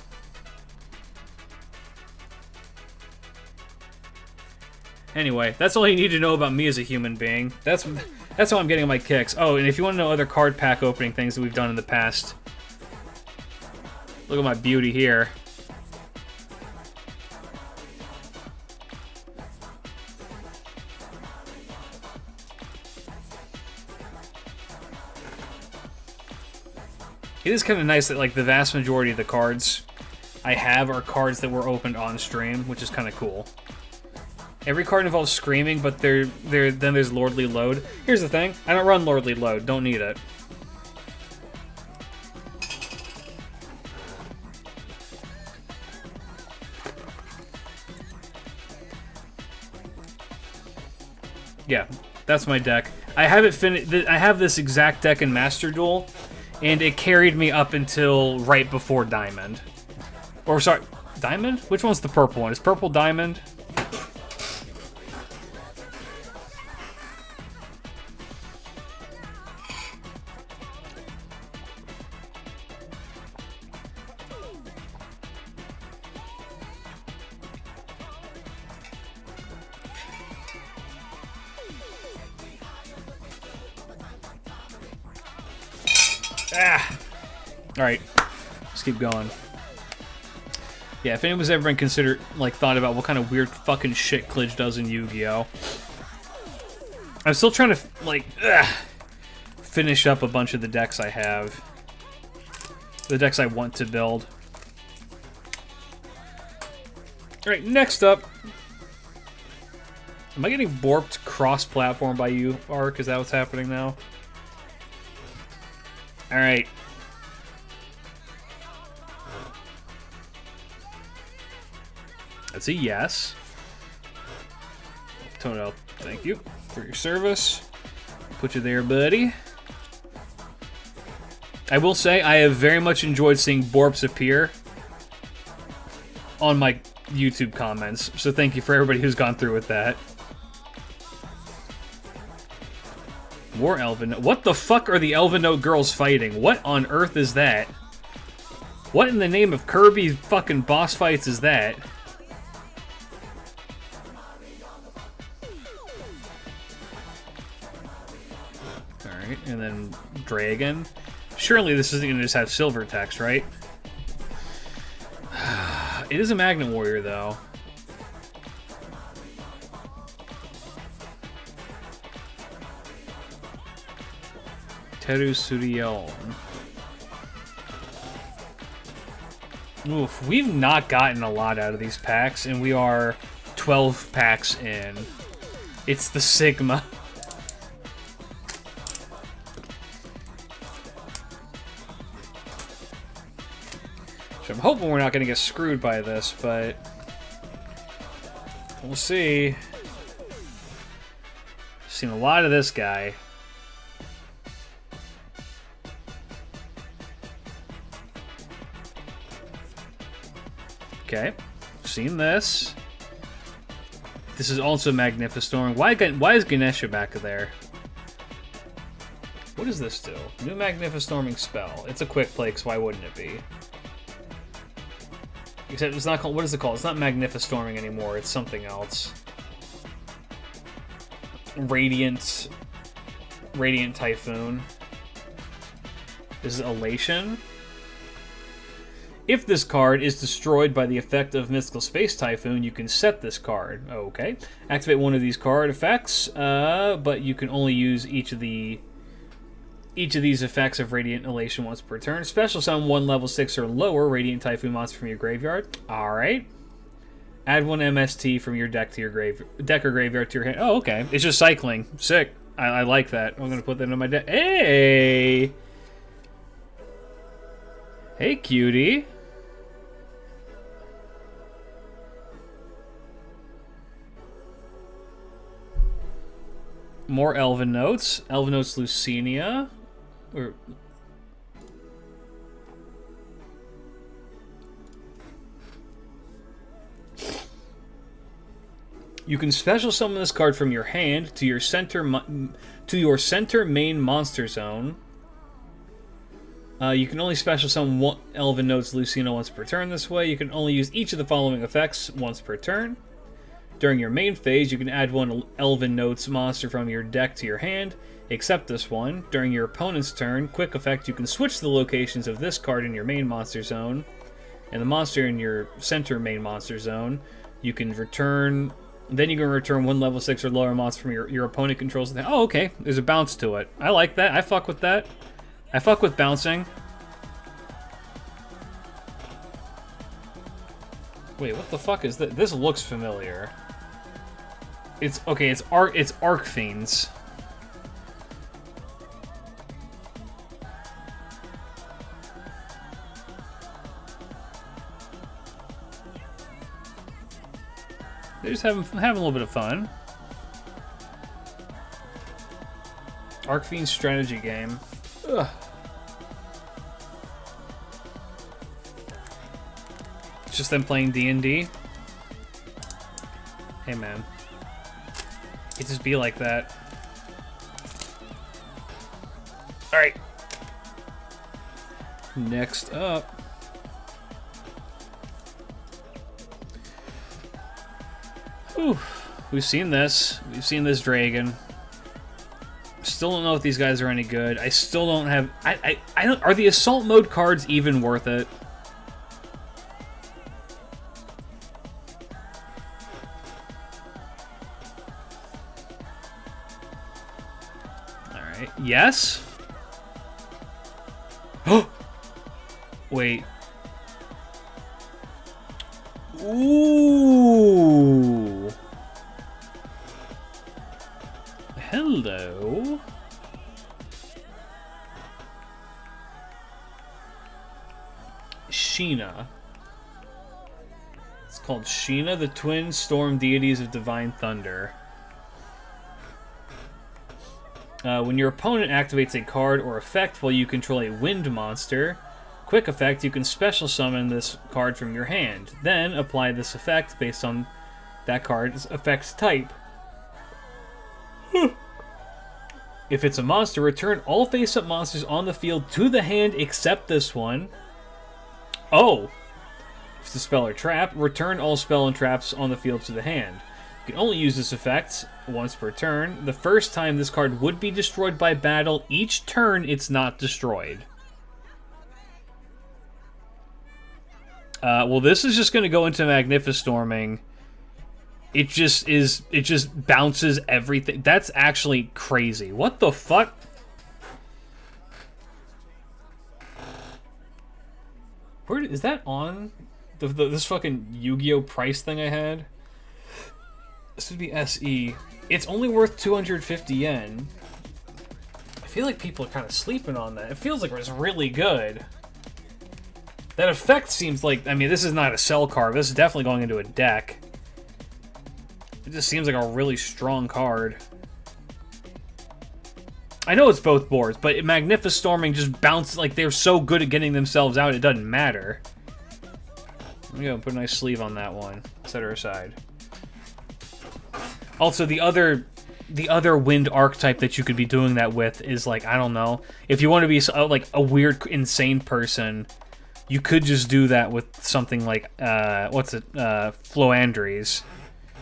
Anyway, that's all you need to know about me as a human being. That's how I'm getting my kicks. Oh, and if you want to know other card pack opening things that we've done in the past, look at my beauty here. It is kind of nice that, like, the vast majority of the cards I have are cards that were opened on stream, which is kind of cool. Every card involves screaming, but then there's Lordly Load. Here's the thing, I don't run Lordly Load, don't need it. Yeah, that's my deck. I have it I have this exact deck in Master Duel, and it carried me up until right before Diamond. Or, sorry, Diamond? Which one's the purple one? Is purple Diamond? Ah! Alright, let's keep going. Yeah, if anyone's ever been thought about what kind of weird fucking shit Klidge does in Yu-Gi-Oh! I'm still trying to, finish up a bunch of the decks I have. The decks I want to build. Alright, next up. Am I getting borped cross-platform by you, Ark? Is that what's happening now? Alright. That's a yes. Tonal, thank you for your service. Put you there, buddy. I will say, I have very much enjoyed seeing Borps appear on my YouTube comments, so thank you for everybody who's gone through with that. More Elven. What the fuck are the Elven Note girls fighting? What on earth is that? What in the name of Kirby fucking boss fights is that? Alright, and then Dragon. Surely this isn't gonna just have silver text, right? It is a Magnet Warrior, though. Teru Suriel. Oof, we've not gotten a lot out of these packs, and we are 12 packs in. It's the Sigma. So I'm hoping we're not going to get screwed by this, but we'll see. Seen a lot of this guy. Okay. Seen this. This is also Magnificent. Why is Ganesha back there? What does this do? New Magnificent spell. It's a quick play, because why wouldn't it be? Except it's not called... What is it called? It's not Magnificent anymore. It's something else. Radiant Typhoon. This is Elation. If this card is destroyed by the effect of Mystical Space Typhoon, you can set this card. Okay. Activate one of these card effects, but you can only use each of these effects of Radiant Elation once per turn. Special summon one level 6 or lower Radiant Typhoon monster from your graveyard. Alright. Add one MST from your deck to your deck or graveyard to your hand. Oh, okay. It's just cycling. Sick. I like that. I'm going to put that in my deck. Hey! Hey, cutie. More Elven Notes. Elven Notes Lucinia. You can special summon this card from your hand to your center main monster zone. You can only special summon one Elven Notes Lucina once per turn this way. You can only use each of the following effects once per turn. During your main phase, you can add one Elven Notes monster from your deck to your hand, except this one. During your opponent's turn, quick effect, you can switch the locations of this card in your main monster zone, and the monster in your center main monster zone. You can return... Then you can return one level 6 or lower monster from your opponent controls. Oh, okay. There's a bounce to it. I like that. I fuck with that. I fuck with bouncing. Wait, what the fuck is that? This looks familiar. It's okay. It's Arc Fiends. They're just having a little bit of fun. Arc Fiends strategy game. Ugh. It's just them playing D&D. Hey man, it just be like that. All right. Next up. Whew. We've seen this. We've seen this dragon. Still don't know if these guys are any good. I still don't have... I don't... Are the assault mode cards even worth it? Alright. Yes? Oh! Wait. Ooh! Hello? Sheena. It's called Sheena, the Twin Storm Deities of Divine Thunder. When your opponent activates a card or effect while you control a wind monster, quick effect, you can special summon this card from your hand. Then apply this effect based on that card's effect's type. If it's a monster, return all face-up monsters on the field to the hand except this one. Oh! If it's a spell or trap, return all spell and traps on the field to the hand. You can only use this effect once per turn. The first time this card would be destroyed by battle, each turn it's not destroyed. Well, this is just going to go into Magnificestorming. It just bounces everything. That's actually crazy. What the fuck? Where is that on? This fucking Yu-Gi-Oh! Price thing I had? This would be SE. It's only worth 250 yen. I feel like people are kind of sleeping on that. It feels like it's really good. That effect seems like... I mean, this is not a cell card. This is definitely going into a deck. It just seems like a really strong card. I know it's both boards, but Magnificestorming just bounced... Like, they're so good at getting themselves out, it doesn't matter. There we go. Put a nice sleeve on that one. Set her aside. Also, the other wind archetype that you could be doing that with is, like, I don't know. If you want to be like a weird, insane person, you could just do that with something like Floandries.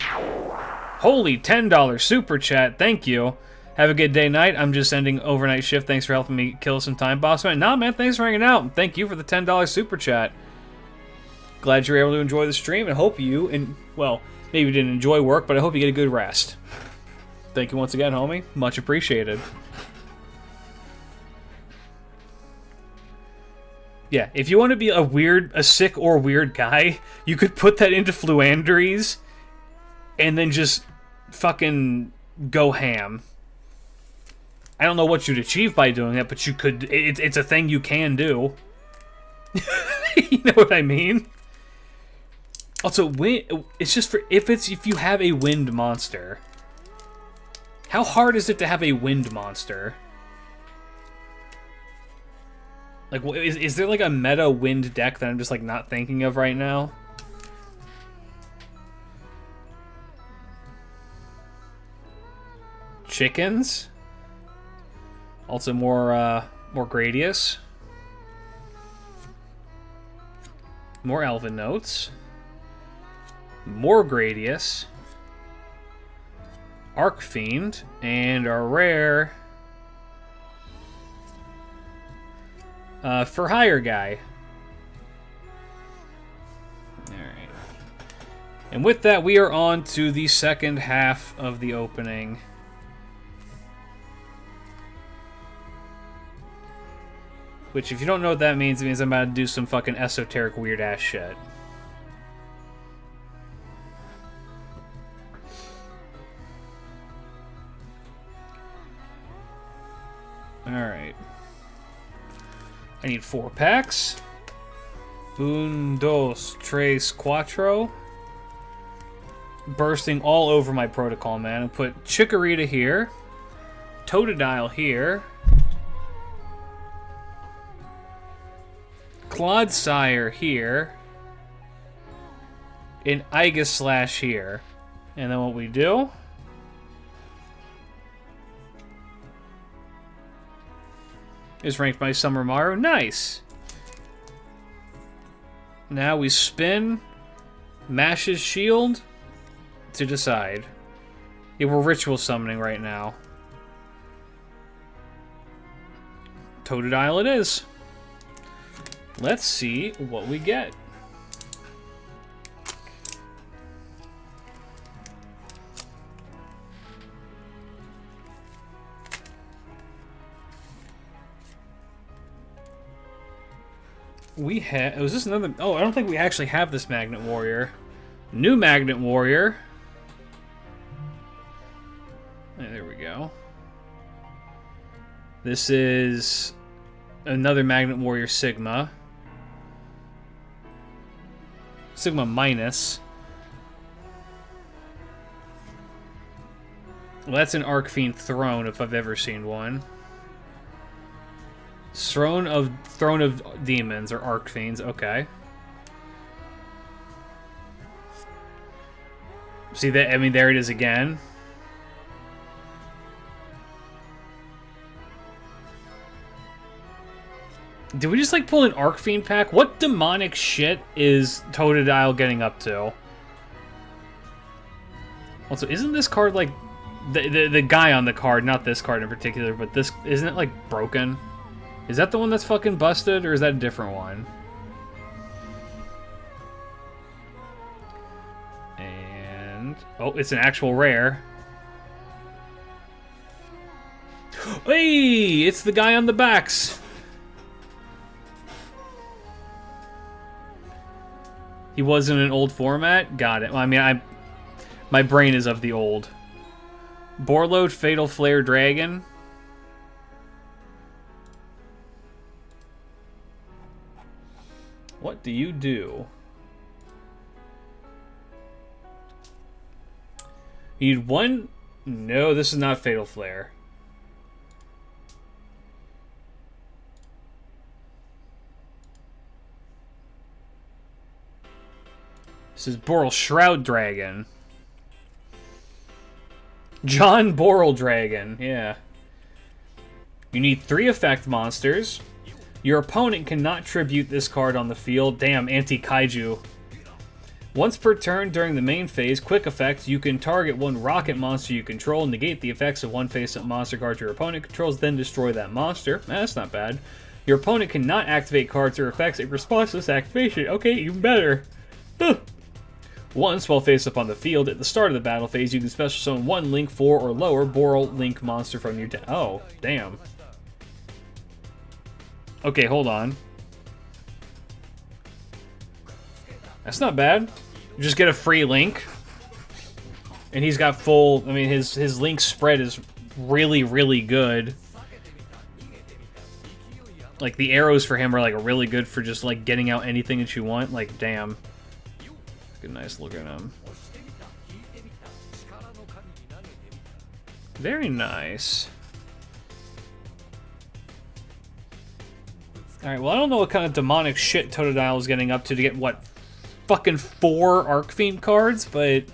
Holy $10 super chat. Thank you. Have a good day, night. I'm just ending overnight shift. Thanks for helping me kill some time, boss man. Nah, man. Thanks for hanging out. Thank you for the $10 super chat. Glad you're able to enjoy the stream, and hope you, well, maybe you didn't enjoy work, but I hope you get a good rest. Thank you once again, homie. Much appreciated. Yeah, if you want to be a sick or weird guy, you could put that into Fluandries, and then just fucking go ham. I don't know what you'd achieve by doing that, but you could. It's a thing you can do. You know what I mean? Also, it's just for if you have a wind monster. How hard is it to have a wind monster? Like, is there like a meta wind deck that I'm just like not thinking of right now? Chickens. Also more Gradius. More Elven Notes. More Gradius. Arcfiend. And a rare... for hire guy. Alright. And with that, we are on to the second half of the opening. Which, if you don't know what that means, it means I'm about to do some fucking esoteric weird-ass shit. Alright. I need 4 packs. Un, dos, tres, cuatro. Bursting all over my protocol, man. I'll put Chikorita here. Totodile here. Clodsire here. And Aegislash here. And then what we do... is ranked by Summermaru. Nice! Now we spin Mash's Shield to decide. Yeah, we're ritual summoning right now. Totodile it is. Let's see what we get. We have... was this another... oh, I don't think we actually have this Magnet Warrior. New Magnet Warrior. There we go. This is another Magnet Warrior Sigma. Sigma minus. Well, that's an Arcfiend Throne if I've ever seen one. Throne of Demons, or Arcfiends, okay. See that? I mean, there it is again. Did we just, like, pull an Arcfiend pack? What demonic shit is Totodile getting up to? Also, isn't this card, like... The guy on the card, not this card in particular, but this... isn't it, like, broken? Is that the one that's fucking busted, or is that a different one? And... oh, it's an actual rare. Hey! It's the guy on the backs! He was in an old format? Got it. Well, I mean, my brain is of the old. Borlode, Fatal Flare Dragon. What do you do? You need one... no, this is not Fatal Flare. This is Boral Shroud Dragon. John Boral Dragon, yeah. You need 3 effect monsters. Your opponent cannot tribute this card on the field. Damn, anti-kaiju. Once per turn during the main phase, quick effect, you can target 1 rocket monster you control, negate the effects of 1 face-up monster card your opponent controls, then destroy that monster. That's not bad. Your opponent cannot activate cards or effects in response to this activation. Okay, even better. Huh. Once, while face-up on the field, at the start of the battle phase, you can special summon 1 Link 4 or lower Boral Link monster from your deck. Oh, damn. Okay, hold on. That's not bad. You just get a free Link. And he's got full... I mean, his Link spread is really, really good. Like, the arrows for him are, like, really good for just, like, getting out anything that you want. Like, damn. Good, nice look at him. Very nice. Alright, well, I don't know what kind of demonic shit Totodile is getting up to get, what, fucking 4 Arcfiend cards, but...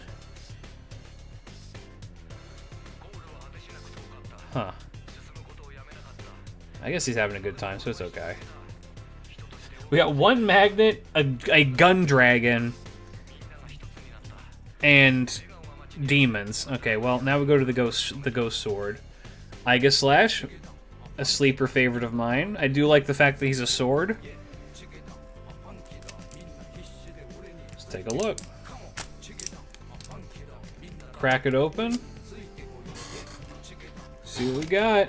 Huh. I guess he's having a good time, so it's okay. We got 1 Magnet, a Gun Dragon, and demons. Okay, well, now we go to the Ghost Sword. Iga Slash, a sleeper favorite of mine. I do like the fact that he's a sword. Let's take a look. Crack it open. See what we got.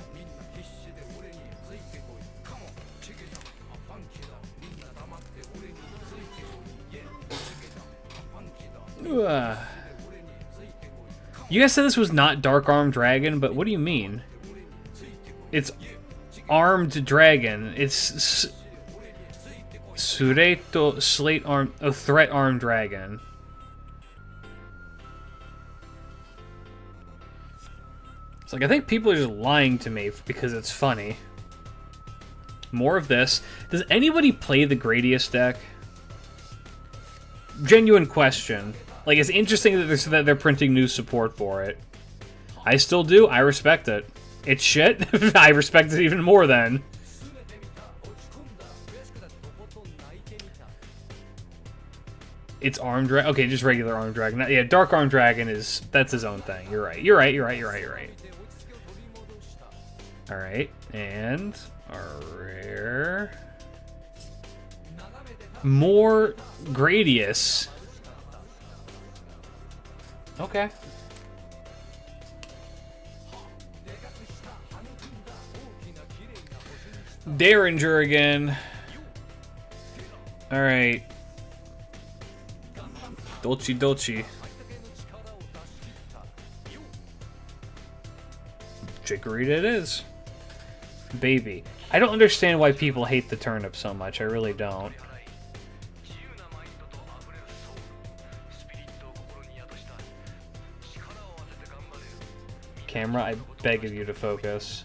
You guys said this was not Dark Armed Dragon, but what do you mean? It's Armed Dragon. It's Sureto Slate Armed, a Threat Armed Dragon. It's like, I think people are just lying to me because it's funny. More of this. Does anybody play the Gradius deck? Genuine question. Like, it's interesting that they're printing new support for it. I still do. I respect it. It's shit. I respect it even more then. It's Armed Dragon. Okay, just regular Armed Dragon. Yeah, Dark Armed Dragon is... That's his own thing. You're right. You're right. You're right. You're right. You're right. Alright. And... our rare... More Gradius. Okay. Derringer again. Alright. Dolce Dolce. Chikorita it is. Baby. I don't understand why people hate the turnip so much. I really don't. Camera, I beg of you to focus.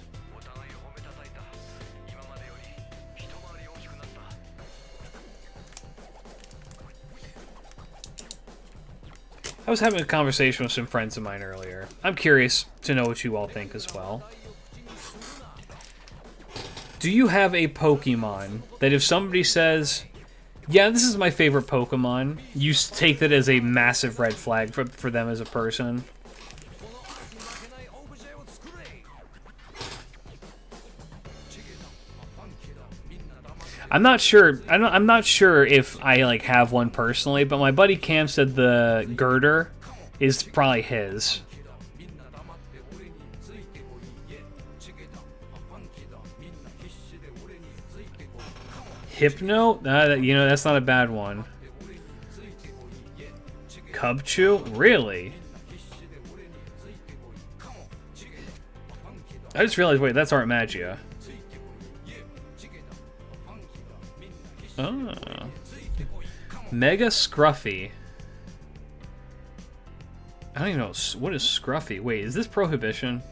I was having a conversation with some friends of mine earlier. I'm curious to know what you all think as well. Do you have a Pokemon that if somebody says, yeah, this is my favorite Pokemon, you take that as a massive red flag for them as a person? I'm not sure. I'm not sure if I like have one personally, but my buddy Cam said the Girder is probably his. Hypno? You know, that's not a bad one. Cubchoo? Really? I just realized, wait, that's Art Magia. Oh. Mega Scruffy. I don't even know. What is Scruffy? Wait, is this Prohibition?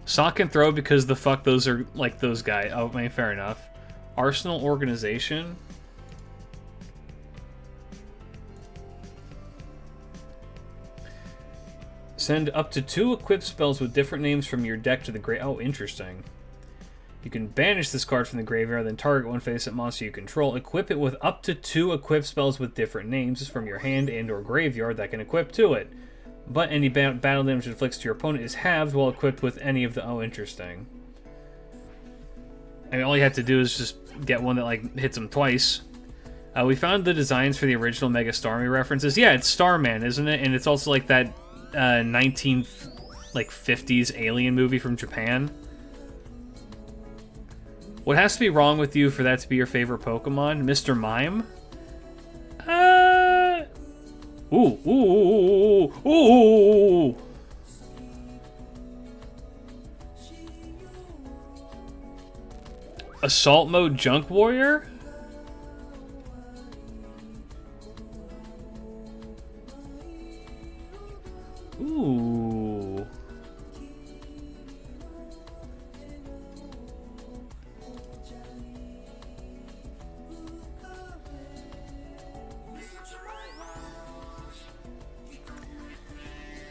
Sock and throw because the fuck those are like those guys. Oh, I mean, fair enough. Arsenal organization. Send up to 2 equipped spells with different names from your deck to the grave. Oh, interesting. You can banish this card from the graveyard, then target one face-up monster you control. Equip it with up to 2 equipped spells with different names from your hand and or graveyard that can equip to it. But any battle damage it inflicts to your opponent is halved while equipped with any of the... Oh, interesting. I mean, all you have to do is just get one that, like, hits them twice. We found the designs for the original Mega Starmie references. Yeah, it's Starman, isn't it? And it's also like that 1950s alien movie from Japan. What has to be wrong with you for that to be your favorite Pokemon? Mr. Mime? Ooh. Assault Mode Junk Warrior? Ooh.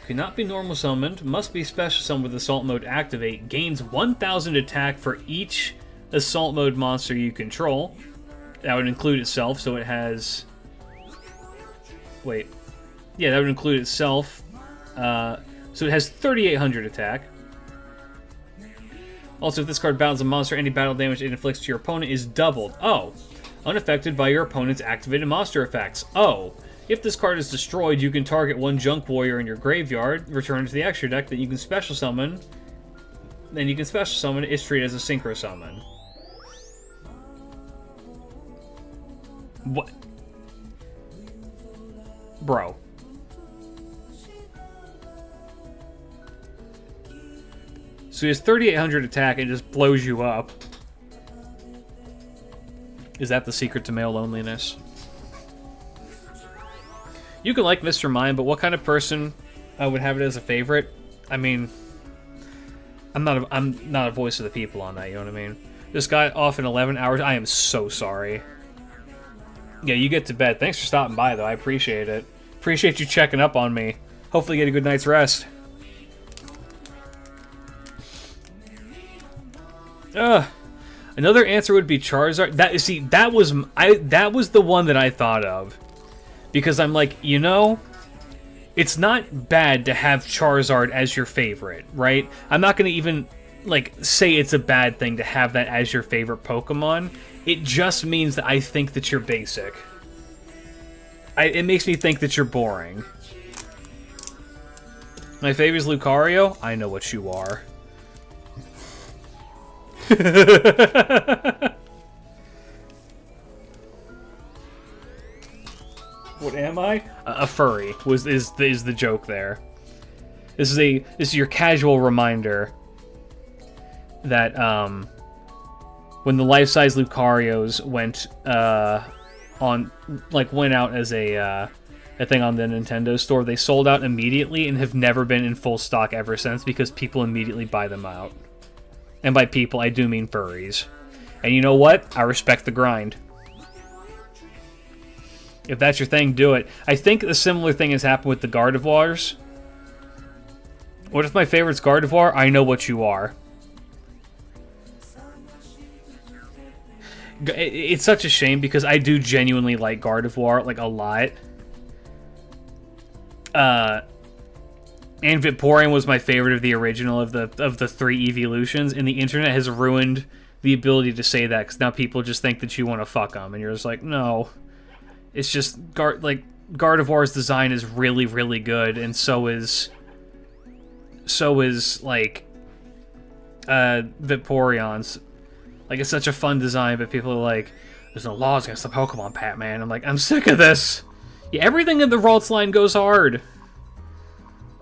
Cannot be normal summoned. Must be special summoned with Assault Mode activate. Gains 1,000 attack for each Assault Mode monster you control. That would include itself, so it has... Wait. Yeah, that would include itself. So it has 3,800 attack. Also, if this card battles a monster, any battle damage it inflicts to your opponent is doubled. Oh. Unaffected by your opponent's activated monster effects. Oh. If this card is destroyed, you can target one Junk Warrior in your graveyard, return it to the extra deck, that you can special summon. Then you can special summon it. It's treated as a synchro summon. What? Bro. So he has 3,800 attack and just blows you up. Is that the secret to male loneliness? You can like Mr. Mime, but what kind of person would have it as a favorite? I mean, I'm not a voice of the people on that, you know what I mean? This guy off in 11 hours. I am so sorry. Yeah, you get to bed. Thanks for stopping by, though. I appreciate it. Appreciate you checking up on me. Hopefully you get a good night's rest. Another answer would be Charizard. That was the one that I thought of. Because I'm like, you know, it's not bad to have Charizard as your favorite, right? I'm not going to even, like, say it's a bad thing to have that as your favorite Pokemon. It just means that I think that you're basic. It makes me think that you're boring. My favorite is Lucario. I know what you are. What am I? A furry is the joke there. This is your casual reminder that when the life-size Lucarios went out as a thing on the Nintendo store, they sold out immediately and have never been in full stock ever since because people immediately buy them out. And by people, I do mean furries. And you know what? I respect the grind. If that's your thing, do it. I think a similar thing has happened with the Gardevoirs. What if my favorite's Gardevoir? I know what you are. It's such a shame because I do genuinely like Gardevoir, like, a lot. And Vaporeon was my favorite of the original of the 3 evolutions, and the internet has ruined the ability to say that because now people just think that you want to fuck them, and you're just like, no. It's just, Gardevoir's design is really, really good, and so is like, Vaporeon's. Like, it's such a fun design, but people are like, there's no laws against the Pokemon, Pat-Man. I'm like, I'm sick of this. Yeah, everything in the Ralts line goes hard.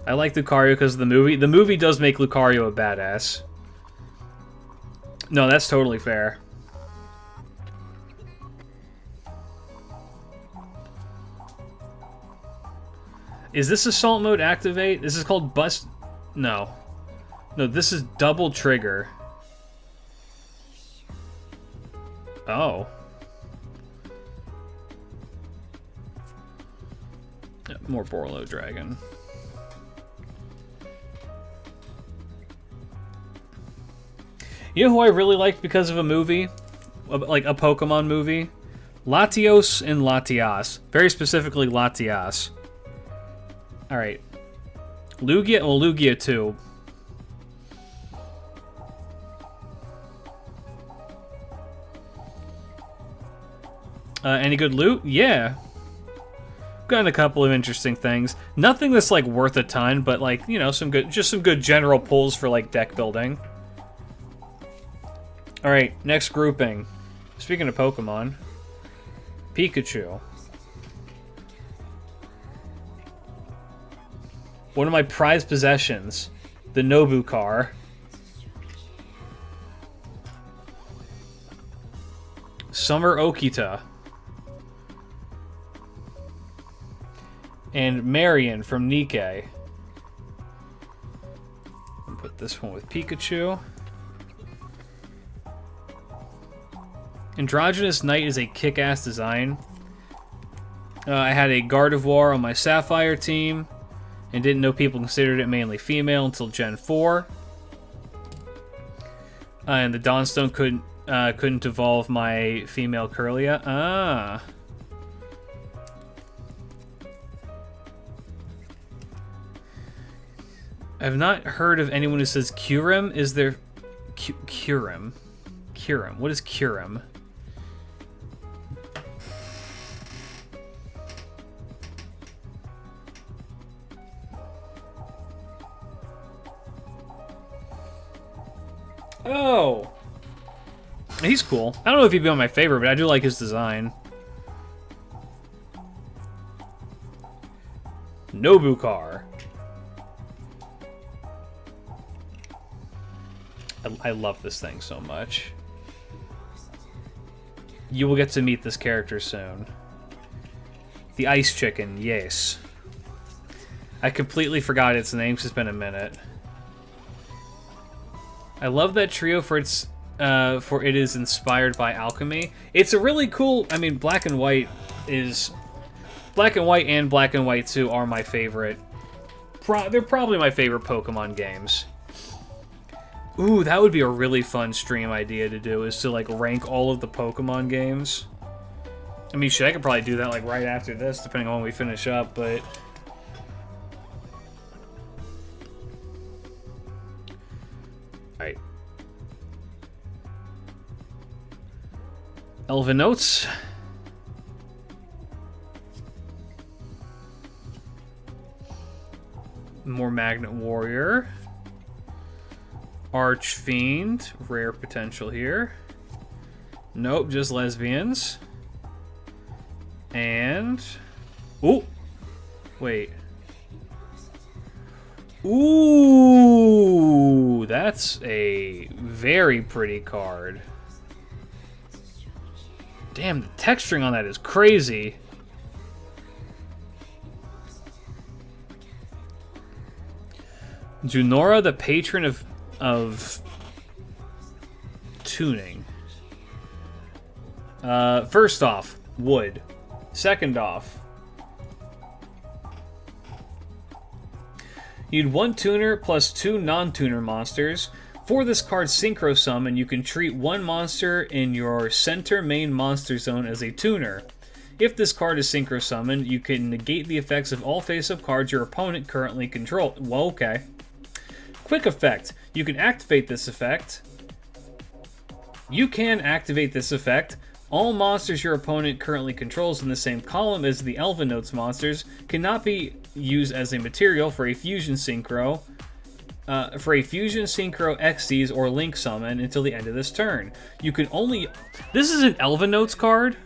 I like Lucario because of the movie. The movie does make Lucario a badass. No, that's totally fair. Is this Assault Mode activate? This is called Bust... No. No, this is Double Trigger. Oh. Yeah, more Borlo Dragon. You know who I really liked because of a movie? Like a Pokemon movie? Latios and Latias. Very specifically Latias. Alright. Lugia, well, Lugia 2. Any good loot? Yeah. Gotten a couple of interesting things. Nothing that's like worth a ton, but like, you know, some good general pulls for like deck building. Alright, next grouping. Speaking of Pokemon, Pikachu. One of my prized possessions, the Nobu car. Summer Okita. And Marion from Nikkei. I'll put this one with Pikachu. Androgynous Knight is a kick-ass design. I had a Gardevoir on my Sapphire team, and didn't know people considered it mainly female until Gen 4. And the Dawnstone couldn't evolve my female Kirlia. Ah. I've not heard of anyone who says Kyurem. Is there... Kyurem? Kyurem. What is Kyurem? Oh! He's cool. I don't know if he'd be on my favorite, but I do like his design. Nobukar. I love this thing so much. You will get to meet this character soon. The Ice Chicken, yes. I completely forgot its name because it's been a minute. I love that trio for its for it is inspired by alchemy. It's a really cool. I mean, Black and White is Black and White and Black and White 2 are my favorite. They're probably my favorite Pokemon games. Ooh, that would be a really fun stream idea to do, is to like rank all of the Pokemon games. I mean, shit, I could probably do that like right after this, depending on when we finish up, but... Alright. Elven Notes. More Magnet Warrior. Archfiend. Rare potential here. Nope, just lesbians. And... Ooh! Wait. Ooh! That's a very pretty card. Damn, the texturing on that is crazy. Junora, the patron of tuning. First off, wood. Second off, you'd one tuner plus 2 non-tuner monsters. For this card's Synchro Summon, you can treat one monster in your center main monster zone as a tuner. If this card is Synchro Summoned, you can negate the effects of all face-up cards your opponent currently controls. Well, okay. Quick effect. You can activate this effect. All monsters your opponent currently controls in the same column as the Elven Notes monsters cannot be used as a material for a Fusion Synchro, XDs or Link Summon until the end of this turn. You can only... This is an Elven Notes card?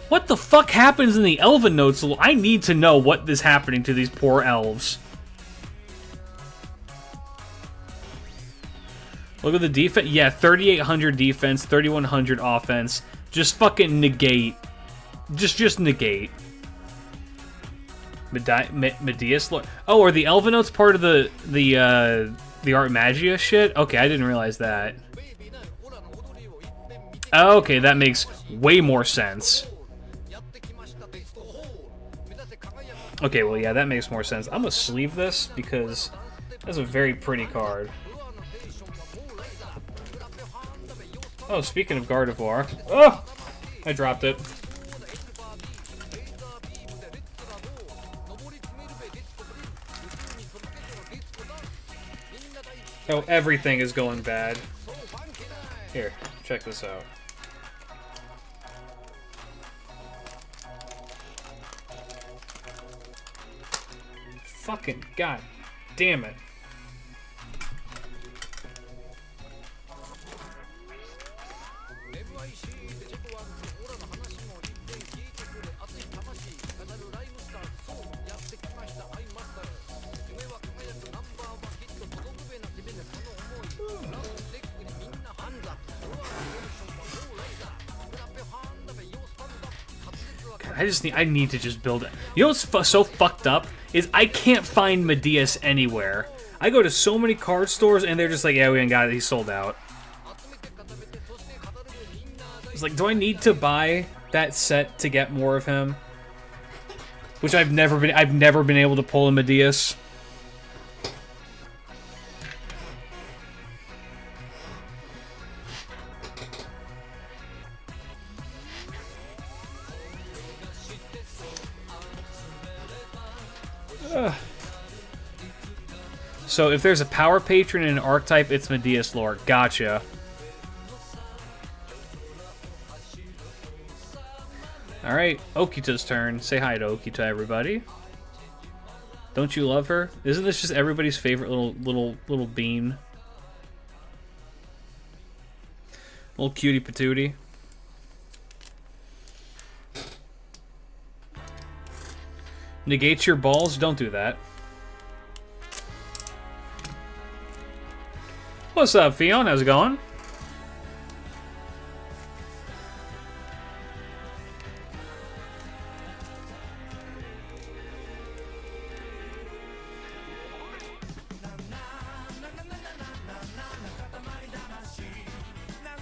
What the fuck happens in the Elven Notes? I need to know what is happening to these poor elves. Look at the defense. Yeah, 3,800 defense, 3,100 offense. Just fucking negate. Just negate. Medea's lore. Oh, are the Elven Notes part of the Art Magia shit? Okay, I didn't realize that. Okay, that makes way more sense. Okay, well, yeah, that makes more sense. I'm gonna sleeve this because that's a very pretty card. Oh, speaking of Gardevoir. Oh! I dropped it. Oh, everything is going bad. Here, check this out. Fucking god damn it. I need to just build it. You know what's so fucked up is I can't find Medea's anywhere. I go to so many card stores and they're just like, yeah, we ain't got it. He's sold out. It's like, do I need to buy that set to get more of him? Which I've never been able to pull a Medea's. So if there's a power patron in an archetype, it's Medea's lore. Gotcha. Alright, Okita's turn. Say hi to Okita, everybody. Don't you love her? Isn't this just everybody's favorite little bean? Little cutie patootie. Negate your balls? Don't do that. What's up, Fion? How's it going?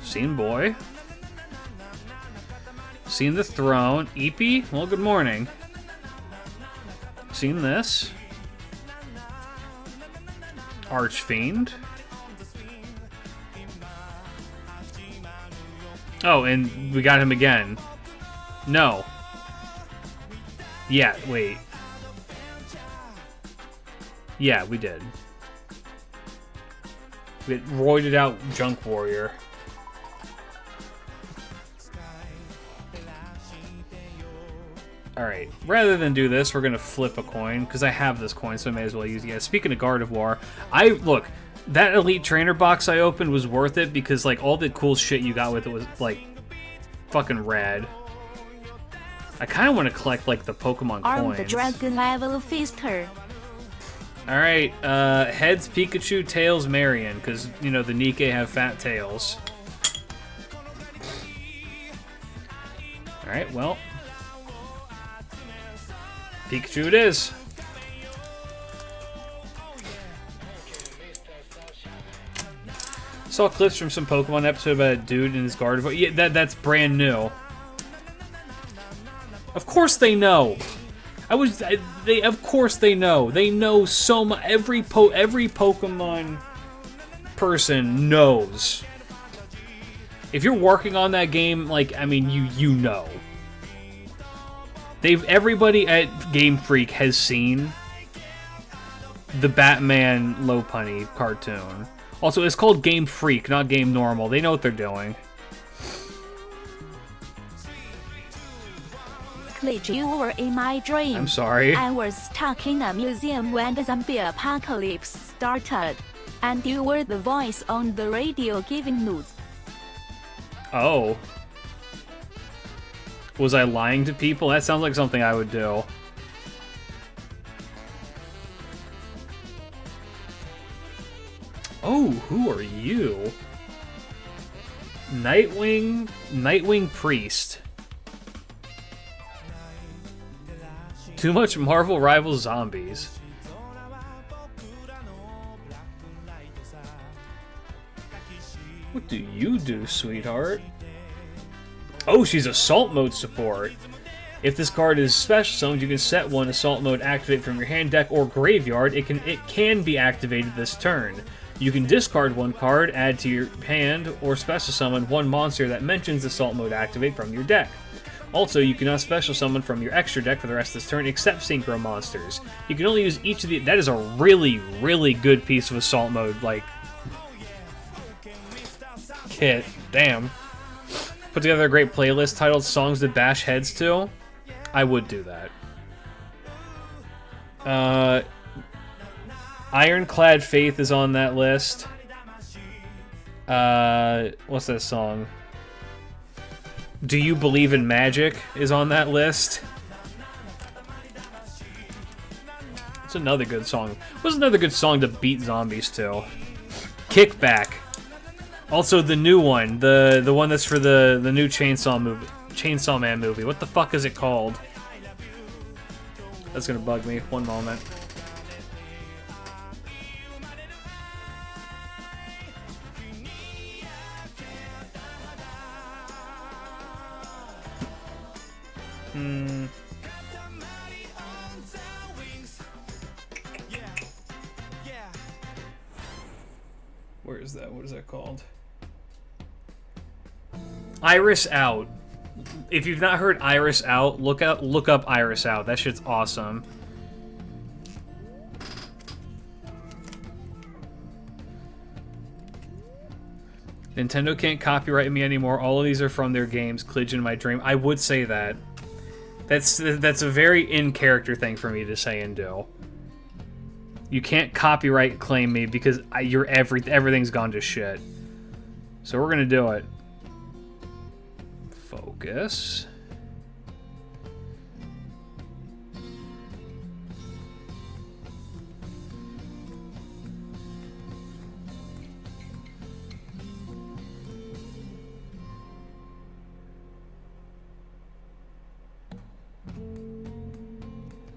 Scene boy. Seen the throne. Eepy? Well, good morning. Seen this. Archfiend. Oh, and we got him again. No. Yeah, wait. Yeah, we did. We had roided out Junk Warrior. Alright, rather than do this, we're gonna flip a coin, because I have this coin, so I may as well use it. Yeah, speaking of Gardevoir, look, that Elite Trainer box I opened was worth it, because, like, all the cool shit you got with it was, like, fucking rad. I kind of want to collect, like, the Pokemon coins. The Dragon Level Feaster. Alright, heads Pikachu, tails Marion, because, you know, the Nikke have fat tails. Alright, well. Pikachu it is. Saw clips from some Pokemon episode about a dude and his Gardevoir. Yeah, that's brand new. Of course they know. Of course they know. They know so much. Every Pokemon person knows. If you're working on that game, like, I mean, you know. Everybody at Game Freak has seen the Batman Lopunny cartoon. Also, it's called Game Freak, not Game Normal. They know what they're doing. Glitch, you were in my dream. I'm sorry. I was stuck in a museum when the zombie apocalypse started. And you were the voice on the radio giving news. Oh. Was I lying to people? That sounds like something I would do. Oh, who are you? Nightwing Priest. Too much Marvel rival zombies. What do you do, sweetheart? Oh, she's assault mode support. If this card is special summoned, you can set one assault mode activate from your hand, deck, or graveyard. It can be activated this turn. You can discard one card, add to your hand, or special summon one monster that mentions assault mode activate from your deck. Also, you cannot special summon from your extra deck for the rest of this turn except synchro monsters. You can only use each of the... That is a really, really good piece of assault mode, like... kit. Damn. Put together a great playlist titled Songs to Bash Heads To. I would do that. Ironclad Faith is on that list. What's that song? Do You Believe in Magic is on that list. It's another good song. What's another good song to beat zombies to? Kickback. Also, the new one, the one that's for the new Chainsaw Man movie. What the fuck is it called? That's gonna bug me. One moment. Where is that? What is that called? Iris Out. If you've not heard Iris Out, look up Iris Out. That shit's awesome. Nintendo can't copyright me anymore. All of these are from their games. Klidge and My Dream. I would say that. That's a very in-character thing for me to say and do. You can't copyright claim me because everything's gone to shit. So we're gonna do it. Focus.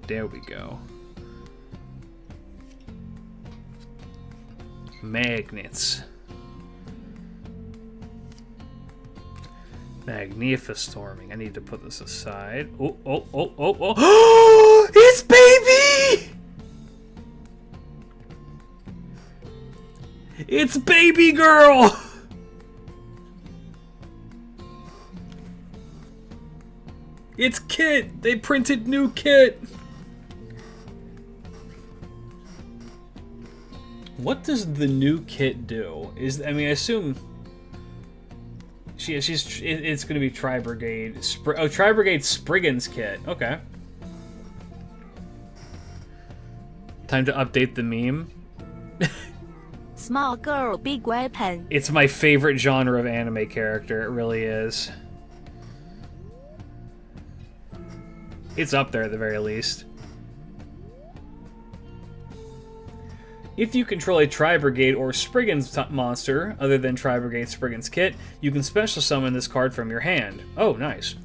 There we go. Magnets. Magnificestorming. I need to put this aside. Oh, oh, oh, oh, oh. It's baby! It's baby girl! It's Kit! They printed new Kit! What does the new Kit do? I mean, I assume... It's gonna be Tri-Brigade. Tri-Brigade Spriggan's Kit. Okay. Time to update the meme. Small girl, big weapon. It's my favorite genre of anime character. It really is. It's up there at the very least. If you control a Tri-Brigade or Spriggan's monster, other than Tri-Brigade Spriggan's Kit, you can special summon this card from your hand. Oh, nice.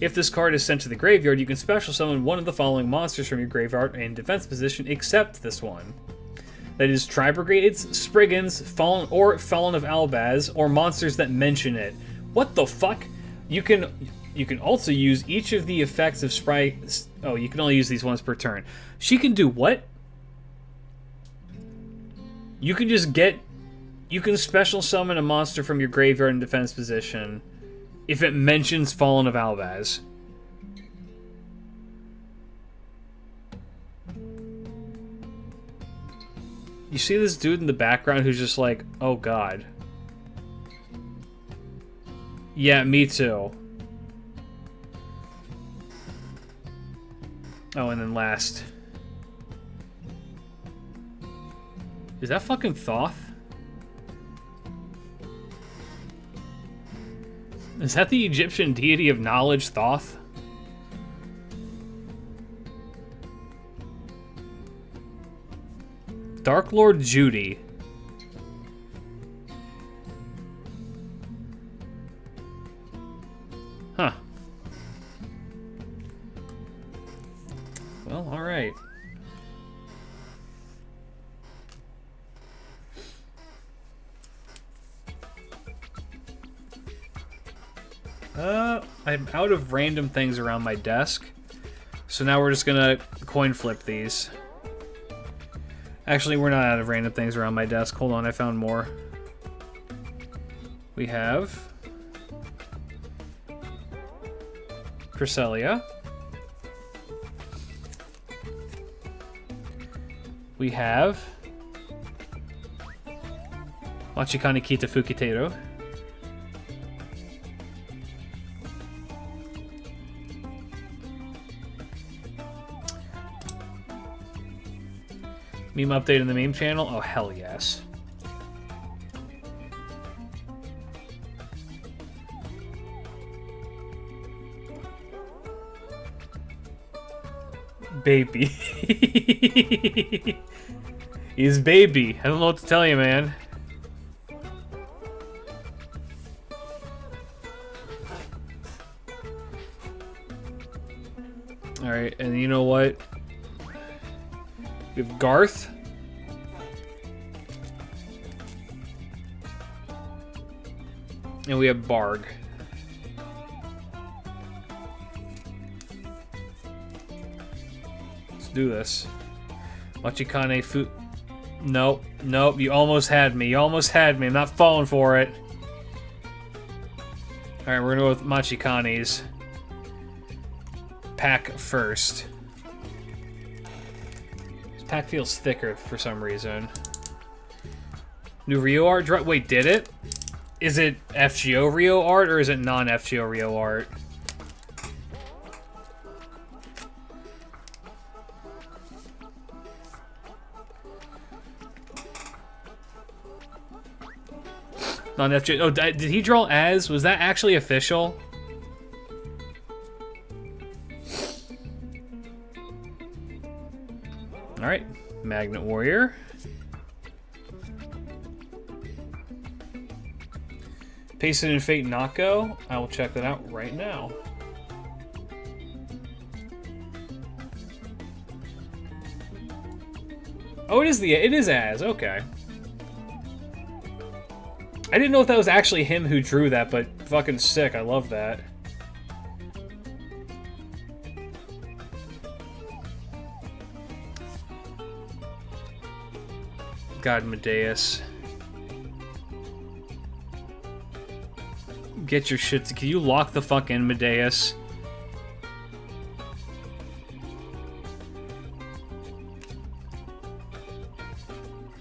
If this card is sent to the graveyard, you can special summon one of the following monsters from your graveyard in defense position, except this one. That is Tri-Brigades, Spriggans, Fallen of Albaz, or monsters that mention it. What the fuck? You can also use each of the effects of Sprite... Oh, you can only use these once per turn. She can do what? You can just get... You can special summon a monster from your graveyard in defense position if it mentions Fallen of Albaz. You see this dude in the background who's just like, oh god. Yeah, me too. Oh, and then last... Is that fucking Thoth? Is that the Egyptian deity of knowledge, Thoth? Dark Lord Judy. Huh. Well, alright. I'm out of random things around my desk. So now we're just gonna coin flip these. Actually, we're not out of random things around my desk. Hold on, I found more. We have Cresselia. We have Machikani Kita Fukiteiro. Meme update in the meme channel? Oh, hell yes. Baby. He's baby. I don't know what to tell you, man. Alright, and you know what? We have Garth. And we have Barg. Let's do this. Machikane Fu... Nope. Nope. You almost had me. You almost had me. I'm not falling for it. Alright, we're gonna go with Machikane's pack first. This pack feels thicker for some reason. New Rio art drop. Wait, did it? Is it FGO Rio art or is it non-FGO Rio art? Non-FGO. Oh, did he draw as? Was that actually official? Alright. Magnet Warrior. Pasted in Fate Nako. I will check that out right now. Oh, it is as, okay. I didn't know if that was actually him who drew that, but fucking sick, I love that. God, Medeus. Get your shit. Can you lock the fuck in, Medeus?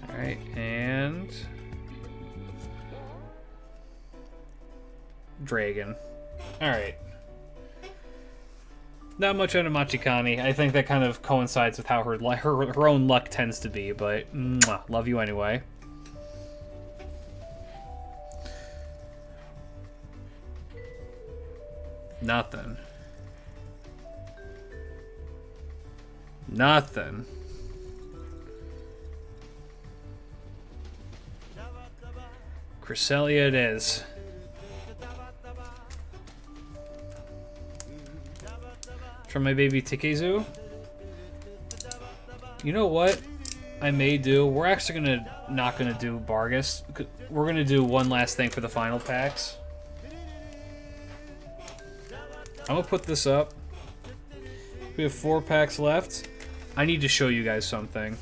Alright, and... Dragon. Alright. Not much out of Machikani. I think that kind of coincides with how her own luck tends to be, but mwah, love you anyway. Nothing. Nothing. Cresselia it is. From my baby Tikezu. You know what I may do? We're actually not gonna do Bargus. We're gonna do one last thing for the final packs. I'm gonna put this up. We have 4 packs left. I need to show you guys something.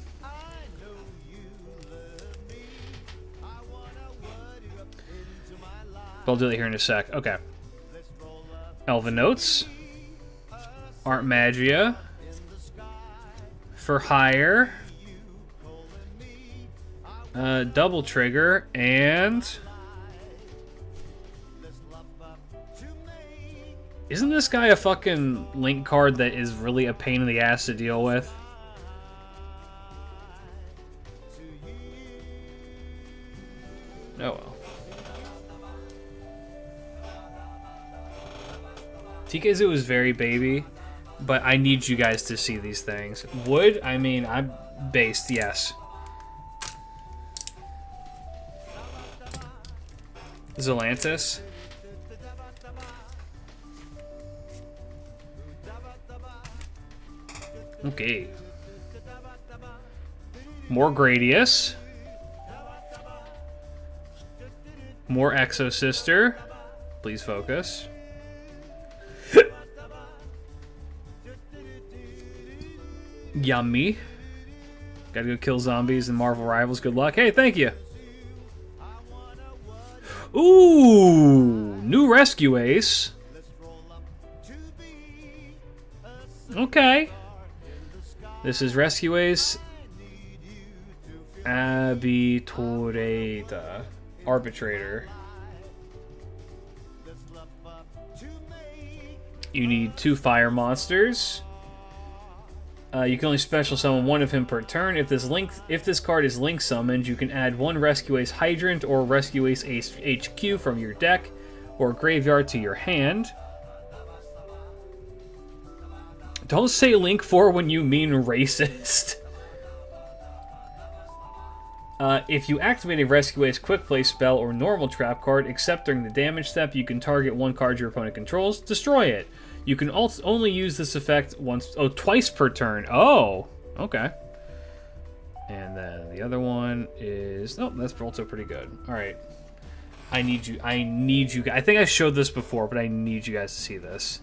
I'll do it here in a sec. Okay. Elven Notes. Art Magia. For Hire. Double Trigger. And... Isn't this guy a fucking link card that is really a pain in the ass to deal with? Oh well. Tikezu is very baby, but I need you guys to see these things. Wood? I mean, I'm based, yes. Zelantis. Okay. More Gradius. More Exo Sister. Please focus. Yummy. Gotta go kill zombies and Marvel rivals. Good luck. Hey, thank you. Ooh, new Rescue Ace. Okay. This is Rescue Ace. Abitoreta. Arbitrator. You need 2 fire monsters. You can only special summon 1 of him per turn. If this card is link summoned, you can add 1 Rescue Ace Hydrant or Rescue Ace HQ from your deck or graveyard to your hand. Don't say Link 4 when you mean racist. If you activate a Rescue Ace Quick Play spell or normal trap card, except during the damage step, you can target 1 card your opponent controls, destroy it. You can also only use this effect twice per turn. Oh, okay. And then the other one is... Oh, that's also pretty good. All right. I need you. I think I showed this before, but I need you guys to see this.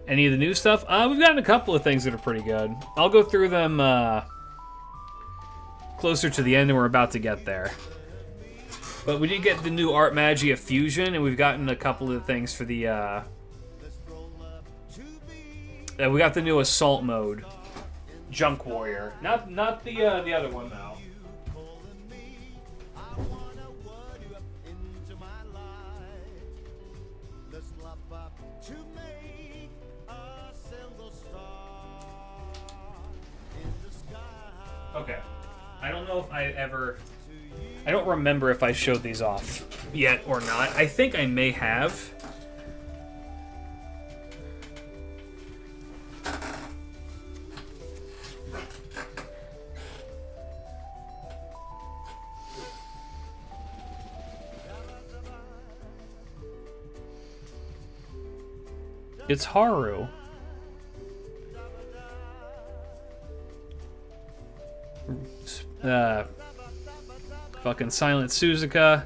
Any of the new stuff? We've gotten a couple of things that are pretty good. I'll go through them closer to the end, and we're about to get there. But we did get the new Art Magia Fusion, and we've gotten a couple of things for the... we got the new Assault mode. Junk Warrior. Not the other one, though. Okay. I don't know if I don't remember if I showed these off yet or not. I think I may have. It's Haru. Fucking Silent Suzuka,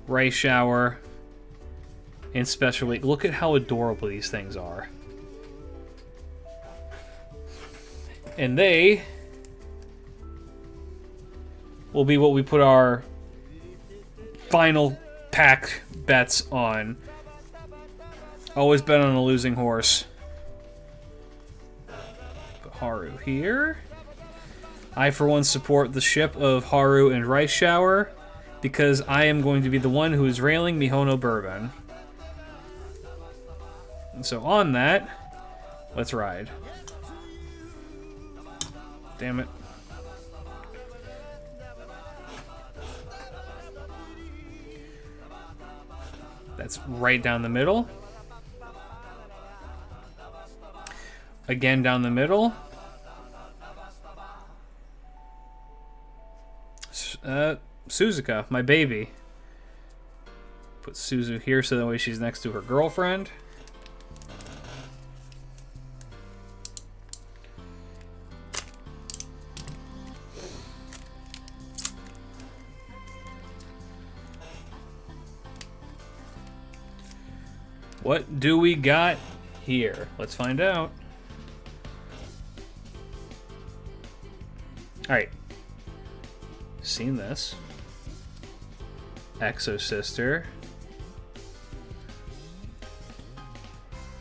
Ray Shower, and Special Week. Look at how adorable these things are. And they will be what we put our final pack bets on. Always bet on a losing horse. Put Haru here. I, for one, support the ship of Haru and Rice Shower because I am going to be the one who is railing Mihono Bourbon. And so on that, let's ride. Damn it. That's right down the middle. Again down the middle. Suzuka, my baby. Put Suzu here so that way she's next to her girlfriend. What do we got here? Let's find out. Alright. Seen this. Exo Sister.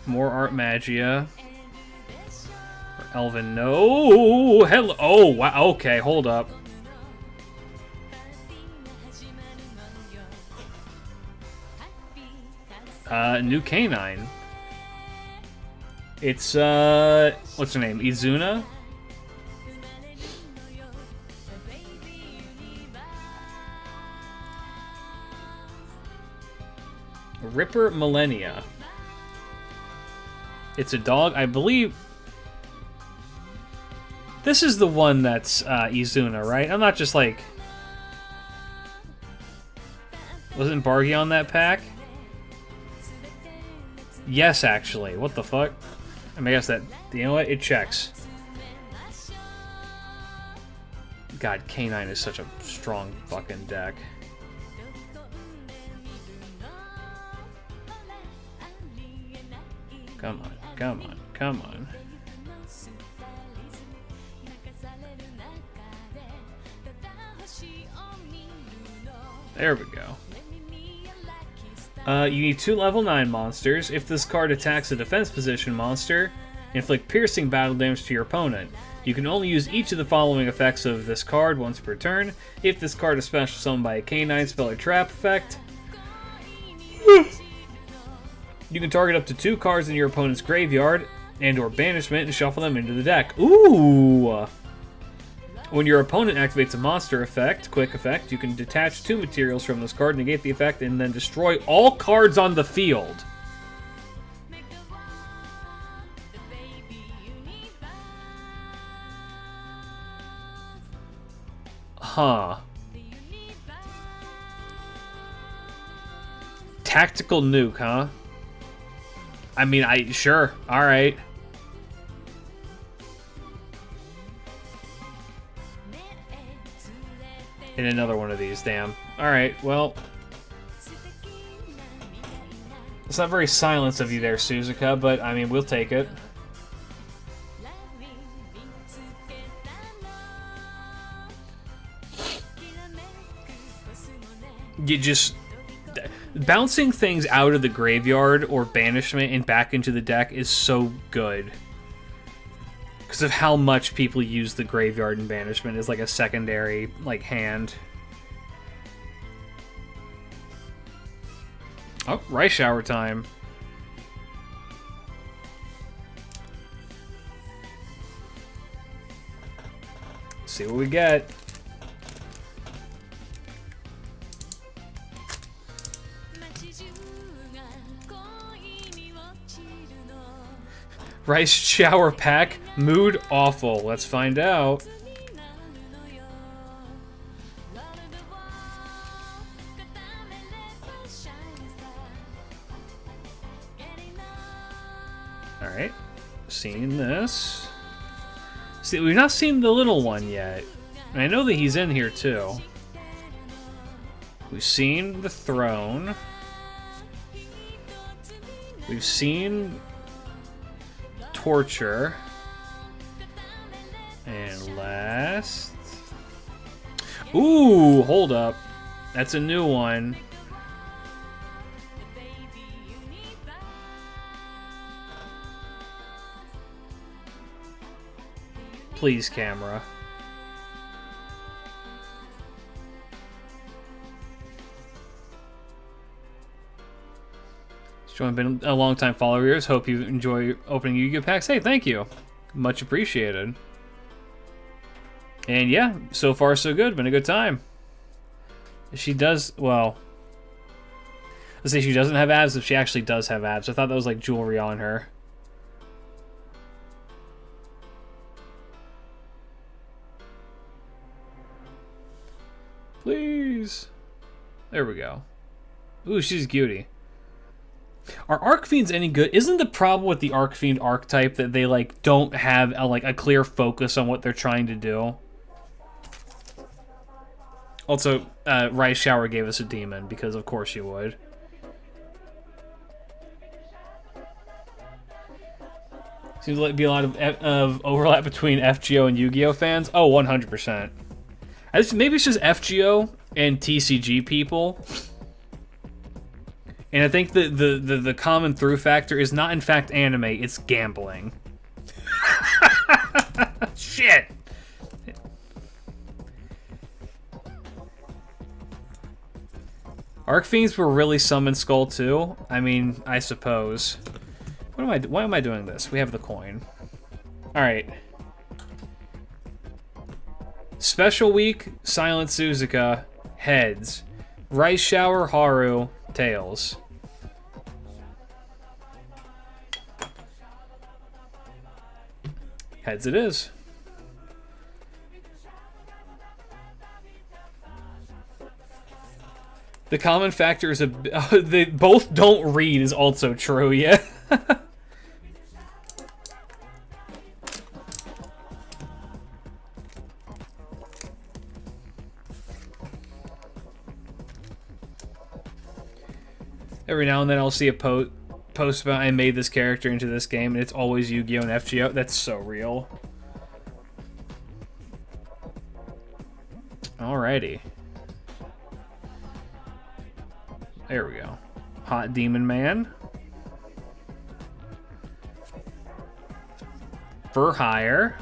More Art Magia. Elvin, no! Hello! Oh, wow, okay, hold up. New Canine. It's, what's her name? Izuna? Ripper Millennia. It's a dog, I believe. This is the one that's Izuna, right? I'm not just like... Wasn't Bargy on that pack? Yes, actually. What the fuck? I mean, I guess that... You know what? It checks. God, K9 is such a strong fucking deck. Come on, come on, come on. There we go. You need 2 level 9 monsters. If this card attacks a defense position monster, inflict piercing battle damage to your opponent. You can only use each of the following effects of this card once per turn. If this card is special summoned by a K9 spell or trap effect, you can target up to 2 cards in your opponent's graveyard and or banishment and shuffle them into the deck. Ooh! When your opponent activates a monster effect, quick effect, you can detach 2 materials from this card, negate the effect, and then destroy all cards on the field. Huh. Tactical nuke, huh? I mean, sure. Alright. And another one of these, damn. Alright, well. It's not very silent of you there, Suzuka, but, I mean, we'll take it. You just... Bouncing things out of the graveyard or banishment and back into the deck is so good. Because of how much people use the graveyard and banishment as like a secondary like hand. Oh, rice shower time. Let's see what we get. Rice shower pack, mood awful. Let's find out. Alright, seen this. See, we've not seen the little one yet. And I know that he's in here too. We've seen the throne. We've seen torture. And last... Ooh, hold up. That's a new one. Please, camera. I've been a long-time follower of yours. Hope you enjoy opening Yu-Gi-Oh packs. Hey, thank you. Much appreciated. And yeah, so far so good. Been a good time. She does, well... Let's say she doesn't have abs if she actually does have abs. I thought that was like jewelry on her. Please. There we go. Ooh, she's a cutie. Are Arc Fiends any good? Isn't the problem with the Arc Fiend archetype that they like don't have a clear focus on what they're trying to do? Also, Rice Shower gave us a demon because of course you would. Seems to be a lot of overlap between FGO and Yu-Gi-Oh fans. Oh, 100%. Maybe it's just FGO and TCG people. And I think the common through factor is not in fact anime, it's gambling. Shit! Arc Fiends were really Summon Skull too? I mean, I suppose. Why am I doing this? We have the coin. Alright. Special Week, Silent Suzuka, heads. Rice Shower, Haru, tails. Heads it is. The common factor is they both don't read is also true, yeah. Every now and then I'll see a post about I made this character into this game, and it's always Yu-Gi-Oh! And FGO. That's so real. Alrighty. There we go. Hot Demon Man. For hire.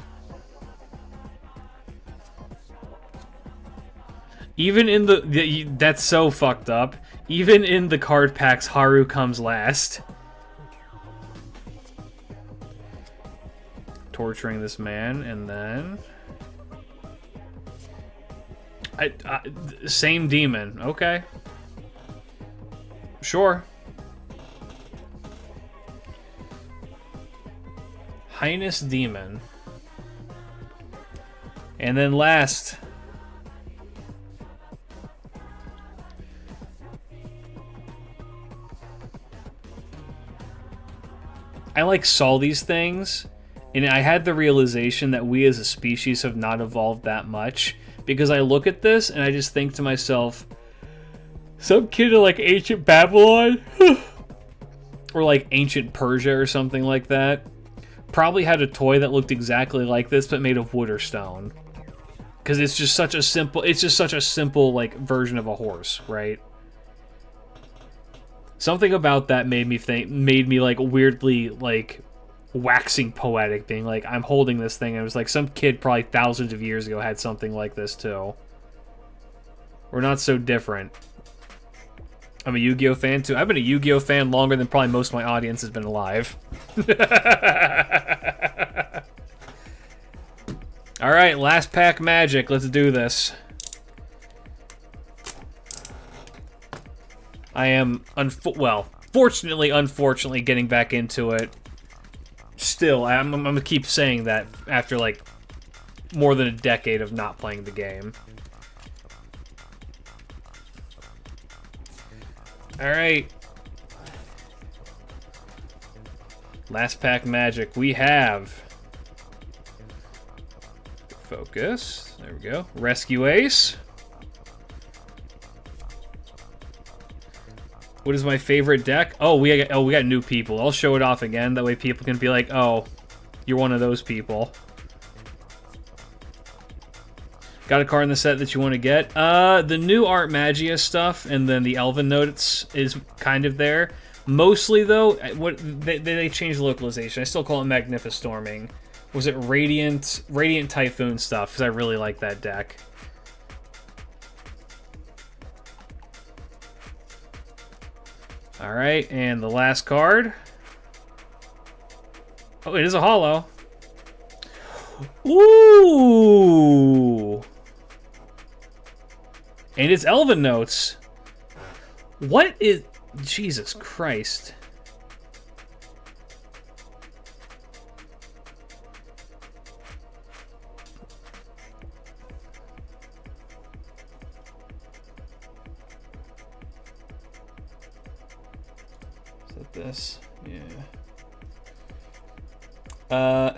Even in that's so fucked up. Even in the card packs, Haru comes last. Torturing this man, and then same demon. Okay. Sure. Highness Demon. And then last. I like saw these things, and I had the realization that we as a species have not evolved that much, because I look at this and I just think to myself, some kid in like ancient Babylon or like ancient Persia or something like that probably had a toy that looked exactly like this but made of wood or stone, because it's just such a simple like version of a horse, right? Something about that made me like weirdly like waxing poetic, being like, I'm holding this thing, and it was like some kid probably thousands of years ago had something like this too. We're not so different. I'm a Yu-Gi-Oh fan too. I've been a Yu-Gi-Oh fan longer than probably most of my audience has been alive. Alright, last pack magic. Let's do this. I am, fortunately, unfortunately, getting back into it. Still, I'm gonna keep saying that after, like, more than a decade of not playing the game. Alright. Last pack magic. We have... Focus. There we go. Rescue Ace. What is my favorite deck? Oh, we got new people. I'll show it off again. That way people can be like, oh, you're one of those people. Got a card in the set that you want to get? The new Art Magia stuff, and then the Elven Notes is kind of there. Mostly, though, they changed the localization. I still call it Magnificestorming. Was it Radiant Typhoon stuff? Because I really like that deck. Alright, and the last card. Oh, it is a holo. Ooh! And it's Elven Notes. What is... Jesus Christ. This, yeah.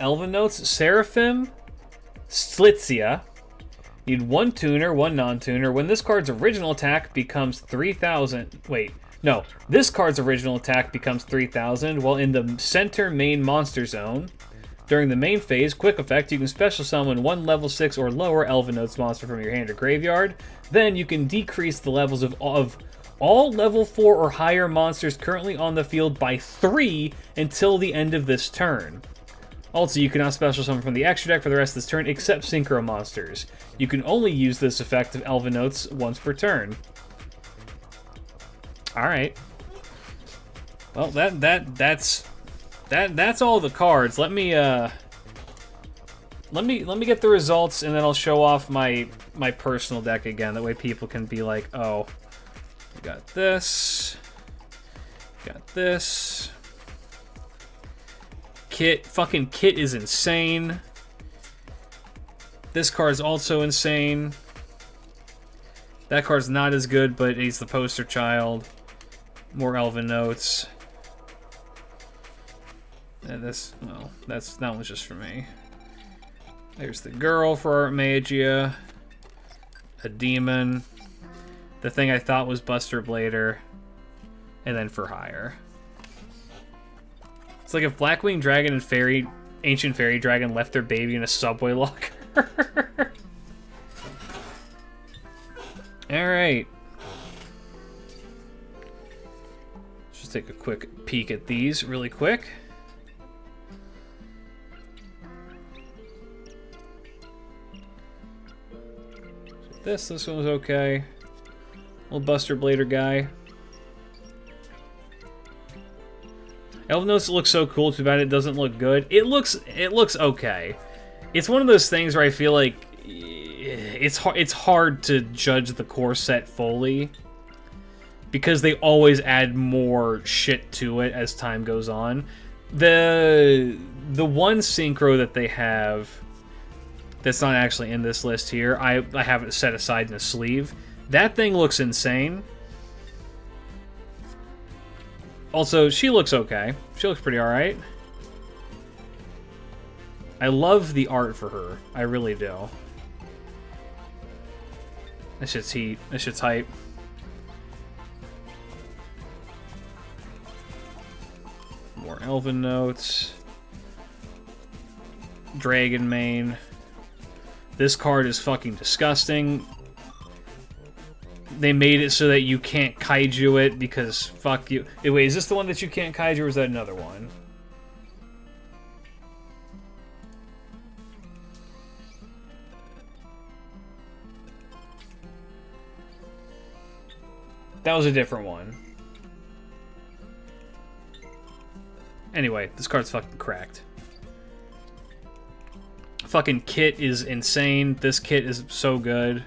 Elven Notes, Seraphim, Slitzia. Need one tuner, one non-tuner. When this card's original attack becomes 3,000... Wait, no. This card's original attack becomes 3,000 while in the center main monster zone. During the main phase, quick effect, you can special summon one level 6 or lower Elven Notes monster from your hand or graveyard. Then you can decrease the levels of all level 4 or higher monsters currently on the field by 3 until the end of this turn. Also, you cannot special summon from the extra deck for the rest of this turn except Synchro monsters. You can only use this effect of Elven Notes once per turn. Alright. Well, that's all the cards. Let me get the results, and then I'll show off my personal deck again. That way people can be like, oh, got this. Got this. Fucking Kit is insane. This card's also insane. That card's not as good, but he's the poster child. More Elven Notes. And this, well, that one's just for me. There's the girl for Art Magia. A demon. The thing I thought was Buster Blader. and then for hire. It's like if Blackwing Dragon and Ancient Fairy Dragon left their baby in a subway locker. Alright. Just take a quick peek at these really quick. This one was okay. Little Buster Blader guy. Elvnos looks so cool, too bad it doesn't look good. It looks okay. It's one of those things where I feel like it's hard to judge the core set fully because they always add more shit to it as time goes on. The one synchro that they have that's not actually in this list here, I have it set aside in a sleeve. That thing looks insane. Also, she looks okay. She looks pretty alright. I love the art for her. I really do. That shit's heat. That shit's hype. More Elven notes. Dragon Mane. This card is fucking disgusting. They made it so that you can't kaiju it because fuck you. Wait, is this the one that you can't kaiju or is that another one? That was a different one. Anyway, this card's fucking cracked. Fucking kit is insane. This kit is so good.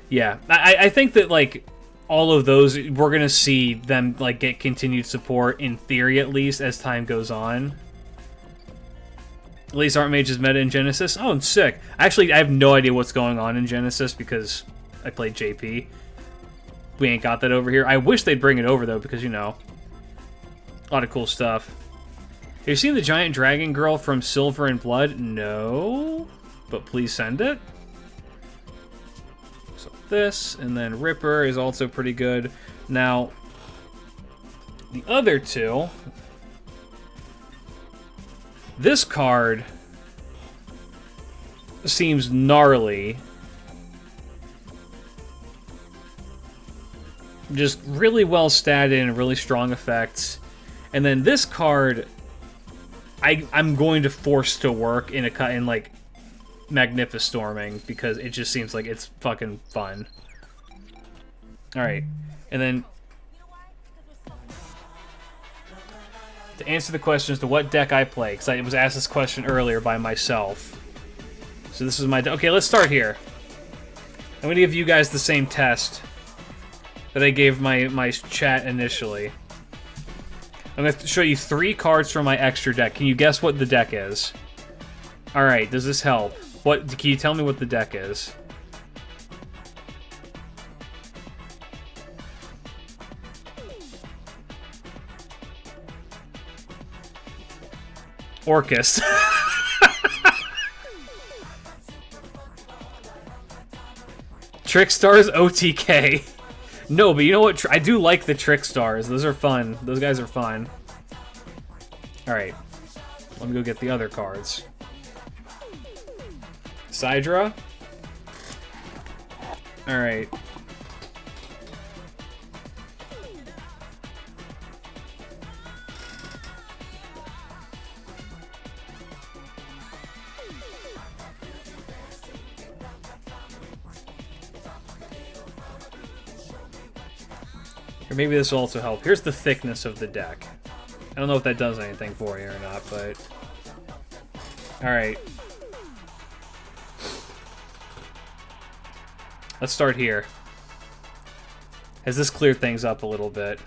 Yeah, I think that, like, all of those, we're gonna see them, like, get continued support, in theory at least, as time goes on. At least Archmage's meta in Genesis. Oh, sick. Actually, I have no idea what's going on in Genesis because I played JP. We ain't got that over here. I wish they'd bring it over, though, because, you know, a lot of cool stuff. Have you seen the giant dragon girl from Silver and Blood? No, but please send it. So this, and then Ripper is also pretty good. Now, the other two, this card seems gnarly. Just really well statted and really strong effects. And then this card, I'm going to force to work in like Magnificestorming because it just seems like it's fucking fun. Alright, and then to answer the question as to what deck I play, because I was asked this question earlier by myself. So this is my deck. Okay, let's start here. I'm going to give you guys the same test that I gave my chat initially. I'm going to show you 3 cards from my extra deck. Can you guess what the deck is? Alright, does this help? Can you tell me what the deck is? Orcus. Trickstars OTK. No, but you know what? I do like the Trickstars. Those are fun. Those guys are fun. Alright. Let me go get the other cards. Sidra. Alright. Or maybe this will also help. Here's the thickness of the deck. I don't know if that does anything for you or not, but... Alright. Let's start here. Has this cleared things up a little bit?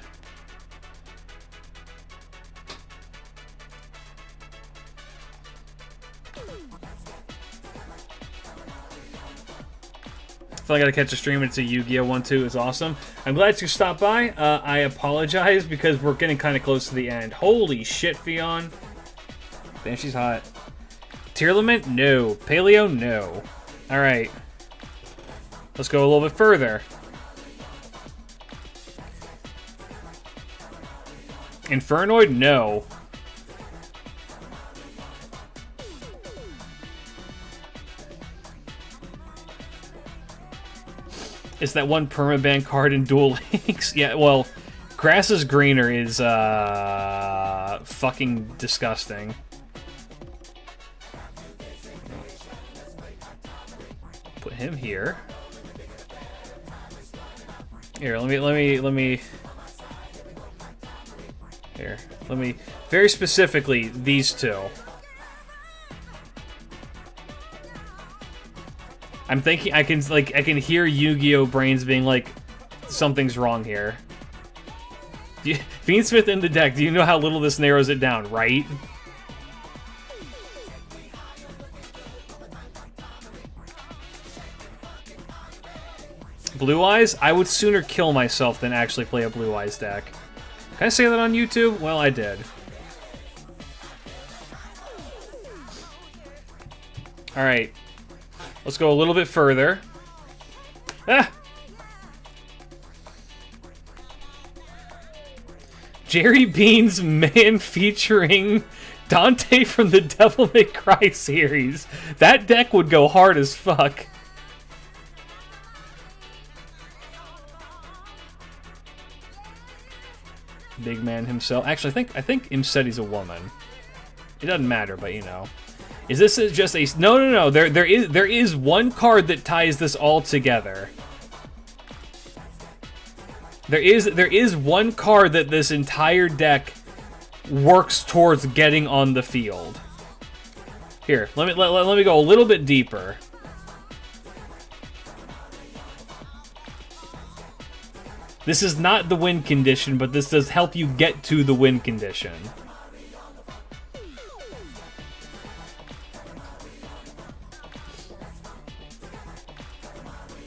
I feel like I gotta catch a stream and it's a Yu-Gi-Oh! one too. It's awesome. I'm glad you stopped by. I apologize because we're getting kind of close to the end. Holy shit, Fion. Damn, she's hot. Tearlament? No. Paleo? No. Alright. Let's go a little bit further. Infernoid? No. It's that one permaban card in Duel Links. Yeah, well, Grass is Greener is fucking disgusting. Put him here. Here, let me. Here, let me. Very specifically, these two. I'm thinking I can hear Yu-Gi-Oh! Brains being like, something's wrong here. Fiendsmith in the deck, do you know how little this narrows it down, right? Blue Eyes? I would sooner kill myself than actually play a Blue Eyes deck. Can I say that on YouTube? Well, I did. Alright. Let's go a little bit further. Ah! Jerry Bean's Man featuring Dante from the Devil May Cry series. That deck would go hard as fuck. Big man himself. Actually, I think Imseti's a woman. It doesn't matter, but you know. Is this just a... No. There is one card that ties this all together. There is one card that this entire deck works towards getting on the field. Here, let me go a little bit deeper. This is not the win condition, but this does help you get to the win condition.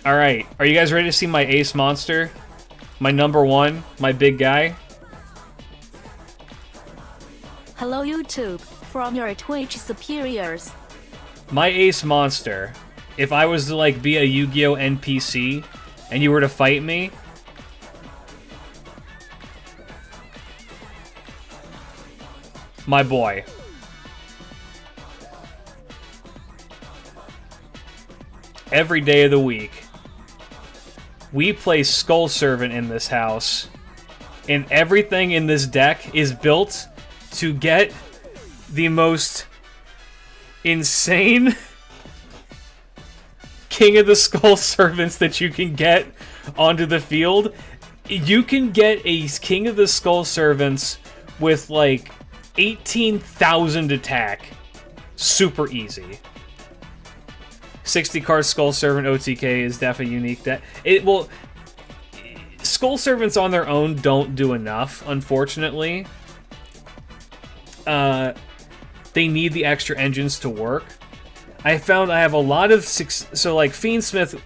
Alright, are you guys ready to see my ace monster? My number one, my big guy? Hello YouTube, from your Twitch superiors. My ace monster, if I was to like be a Yu-Gi-Oh! NPC, and you were to fight me, my boy. Every day of the week, we play Skull Servant in this house, and everything in this deck is built to get the most insane King of the Skull Servants that you can get onto the field. You can get a King of the Skull Servants with like 18,000 attack. Super easy. 60 card Skull Servant OTK is definitely unique. Skull Servants on their own don't do enough, unfortunately. They need the extra engines to work. I found I have a lot of so like Fiendsmith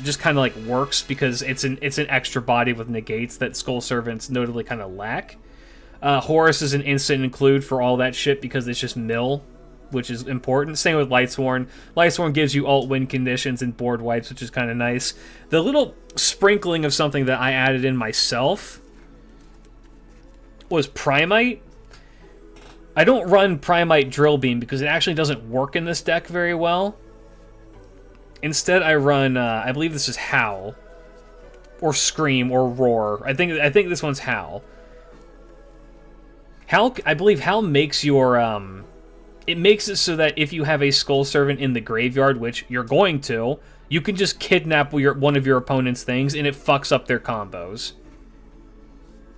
just kind of like works because it's an extra body with negates that Skull Servants notably kind of lack. Horus is an instant include for all that shit because it's just mill, which is important. Same with Lightsworn. Lightsworn gives you alt win conditions and board wipes, which is kind of nice. The little sprinkling of something that I added in myself was Primite. I don't run Primite Drill Beam because it actually doesn't work in this deck very well. Instead, I run, I believe this is Howl. Or Scream, or Roar. I think this one's Howl. I believe Howl makes your, it makes it so that if you have a Skull Servant in the graveyard, which you're going to, you can just kidnap one of your opponent's things, and it fucks up their combos.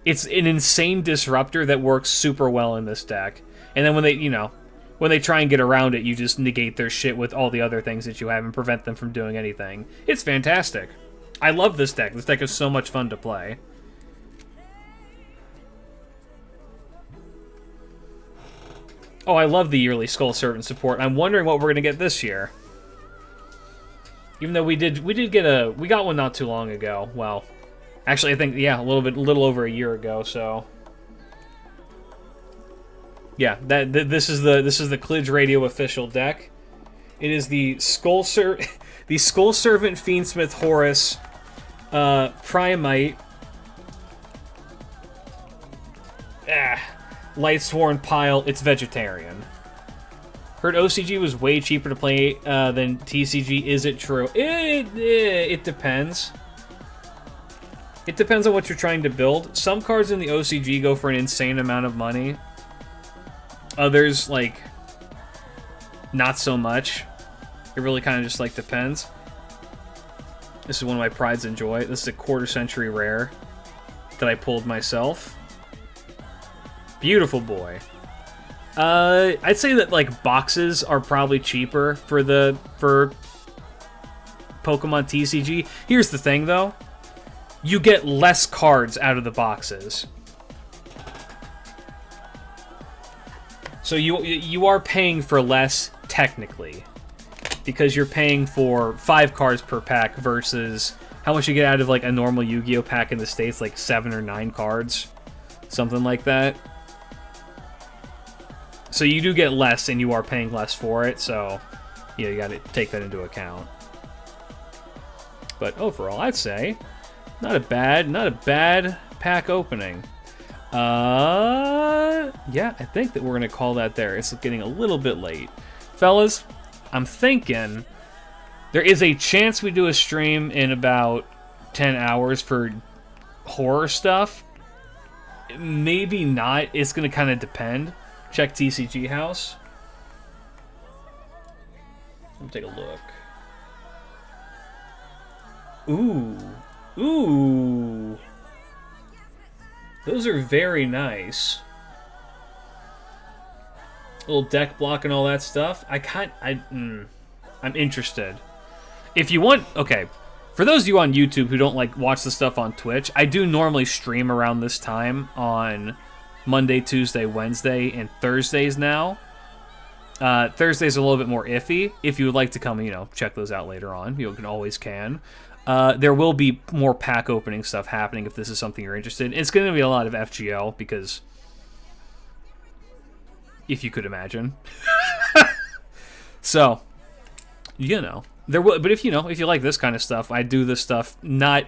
It's an insane disruptor that works super well in this deck. And then when they try and get around it, you just negate their shit with all the other things that you have and prevent them from doing anything. It's fantastic. I love this deck. This deck is so much fun to play. Oh, I love the yearly Skull Servant support. I'm wondering what we're gonna get this year. Even though we got one not too long ago. Well, actually, I think a little over a year ago. So, yeah, this is the Klidge Radio official deck. It is the Skull Servant Fiendsmith Horus Primite Light Sworn Pile, it's vegetarian. Heard OCG was way cheaper to play than TCG. Is it true? It depends. It depends on what you're trying to build. Some cards in the OCG go for an insane amount of money. Others, like, not so much. It really kind of just, like, depends. This is one of my prides and joy. This is a quarter-century rare that I pulled myself. Beautiful boy. I'd say that, like, boxes are probably cheaper for Pokemon TCG. Here's the thing, though. You get less cards out of the boxes. So you are paying for less, technically. Because you're paying for 5 cards per pack versus how much you get out of, like, a normal Yu-Gi-Oh! Pack in the States, like 7 or 9 cards. Something like that. So you do get less, and you are paying less for it, so you gotta take that into account. But overall, I'd say not a bad pack opening. Yeah, I think that we're gonna call that there. It's getting a little bit late. Fellas, I'm thinking there is a chance we do a stream in about 10 hours for horror stuff. Maybe not. It's gonna kind of depend. Check TCG House. Let me take a look. Ooh. Those are very nice. Little deck block and all that stuff. I'm interested. If you want, okay. For those of you on YouTube who don't like watch the stuff on Twitch, I do normally stream around this time on Monday, Tuesday, Wednesday, and Thursdays now. Thursday's a little bit more iffy. If you would like to come, check those out later on, you can always can. There will be more pack opening stuff happening if this is something you're interested in. It's going to be a lot of FGL because, if you could imagine. So, there will. But if you like this kind of stuff, I do this stuff not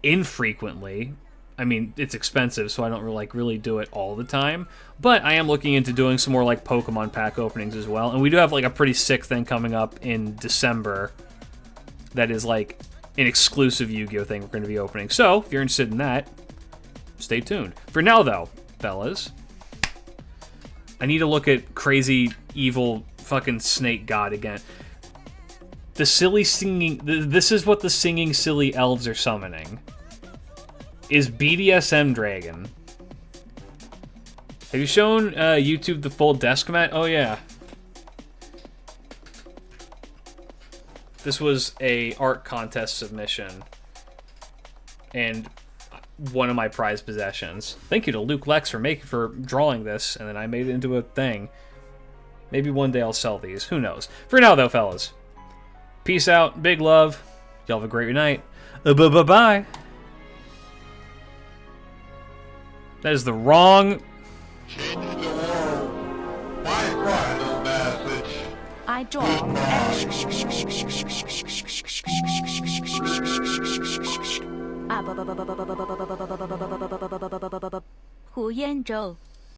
infrequently. I mean, it's expensive, so I don't really do it all the time. But I am looking into doing some more like Pokemon pack openings as well. And we do have like a pretty sick thing coming up in December that is like an exclusive Yu-Gi-Oh thing we're going to be opening. So, if you're interested in that, stay tuned. For now, though, fellas, I need to look at crazy, evil, fucking snake god again. The silly singing... This is what the singing silly elves are summoning. Is BDSM Dragon. Have you shown YouTube the full desk mat? Oh, yeah. This was a art contest submission. And one of my prized possessions. Thank you to Luke Lex for drawing this, and then I made it into a thing. Maybe one day I'll sell these. Who knows? For now, though, fellas. Peace out. Big love. Y'all have a great night. Bye-bye. That is the wrong... Change the world. Why cry no message? I draw. 胡彦宙。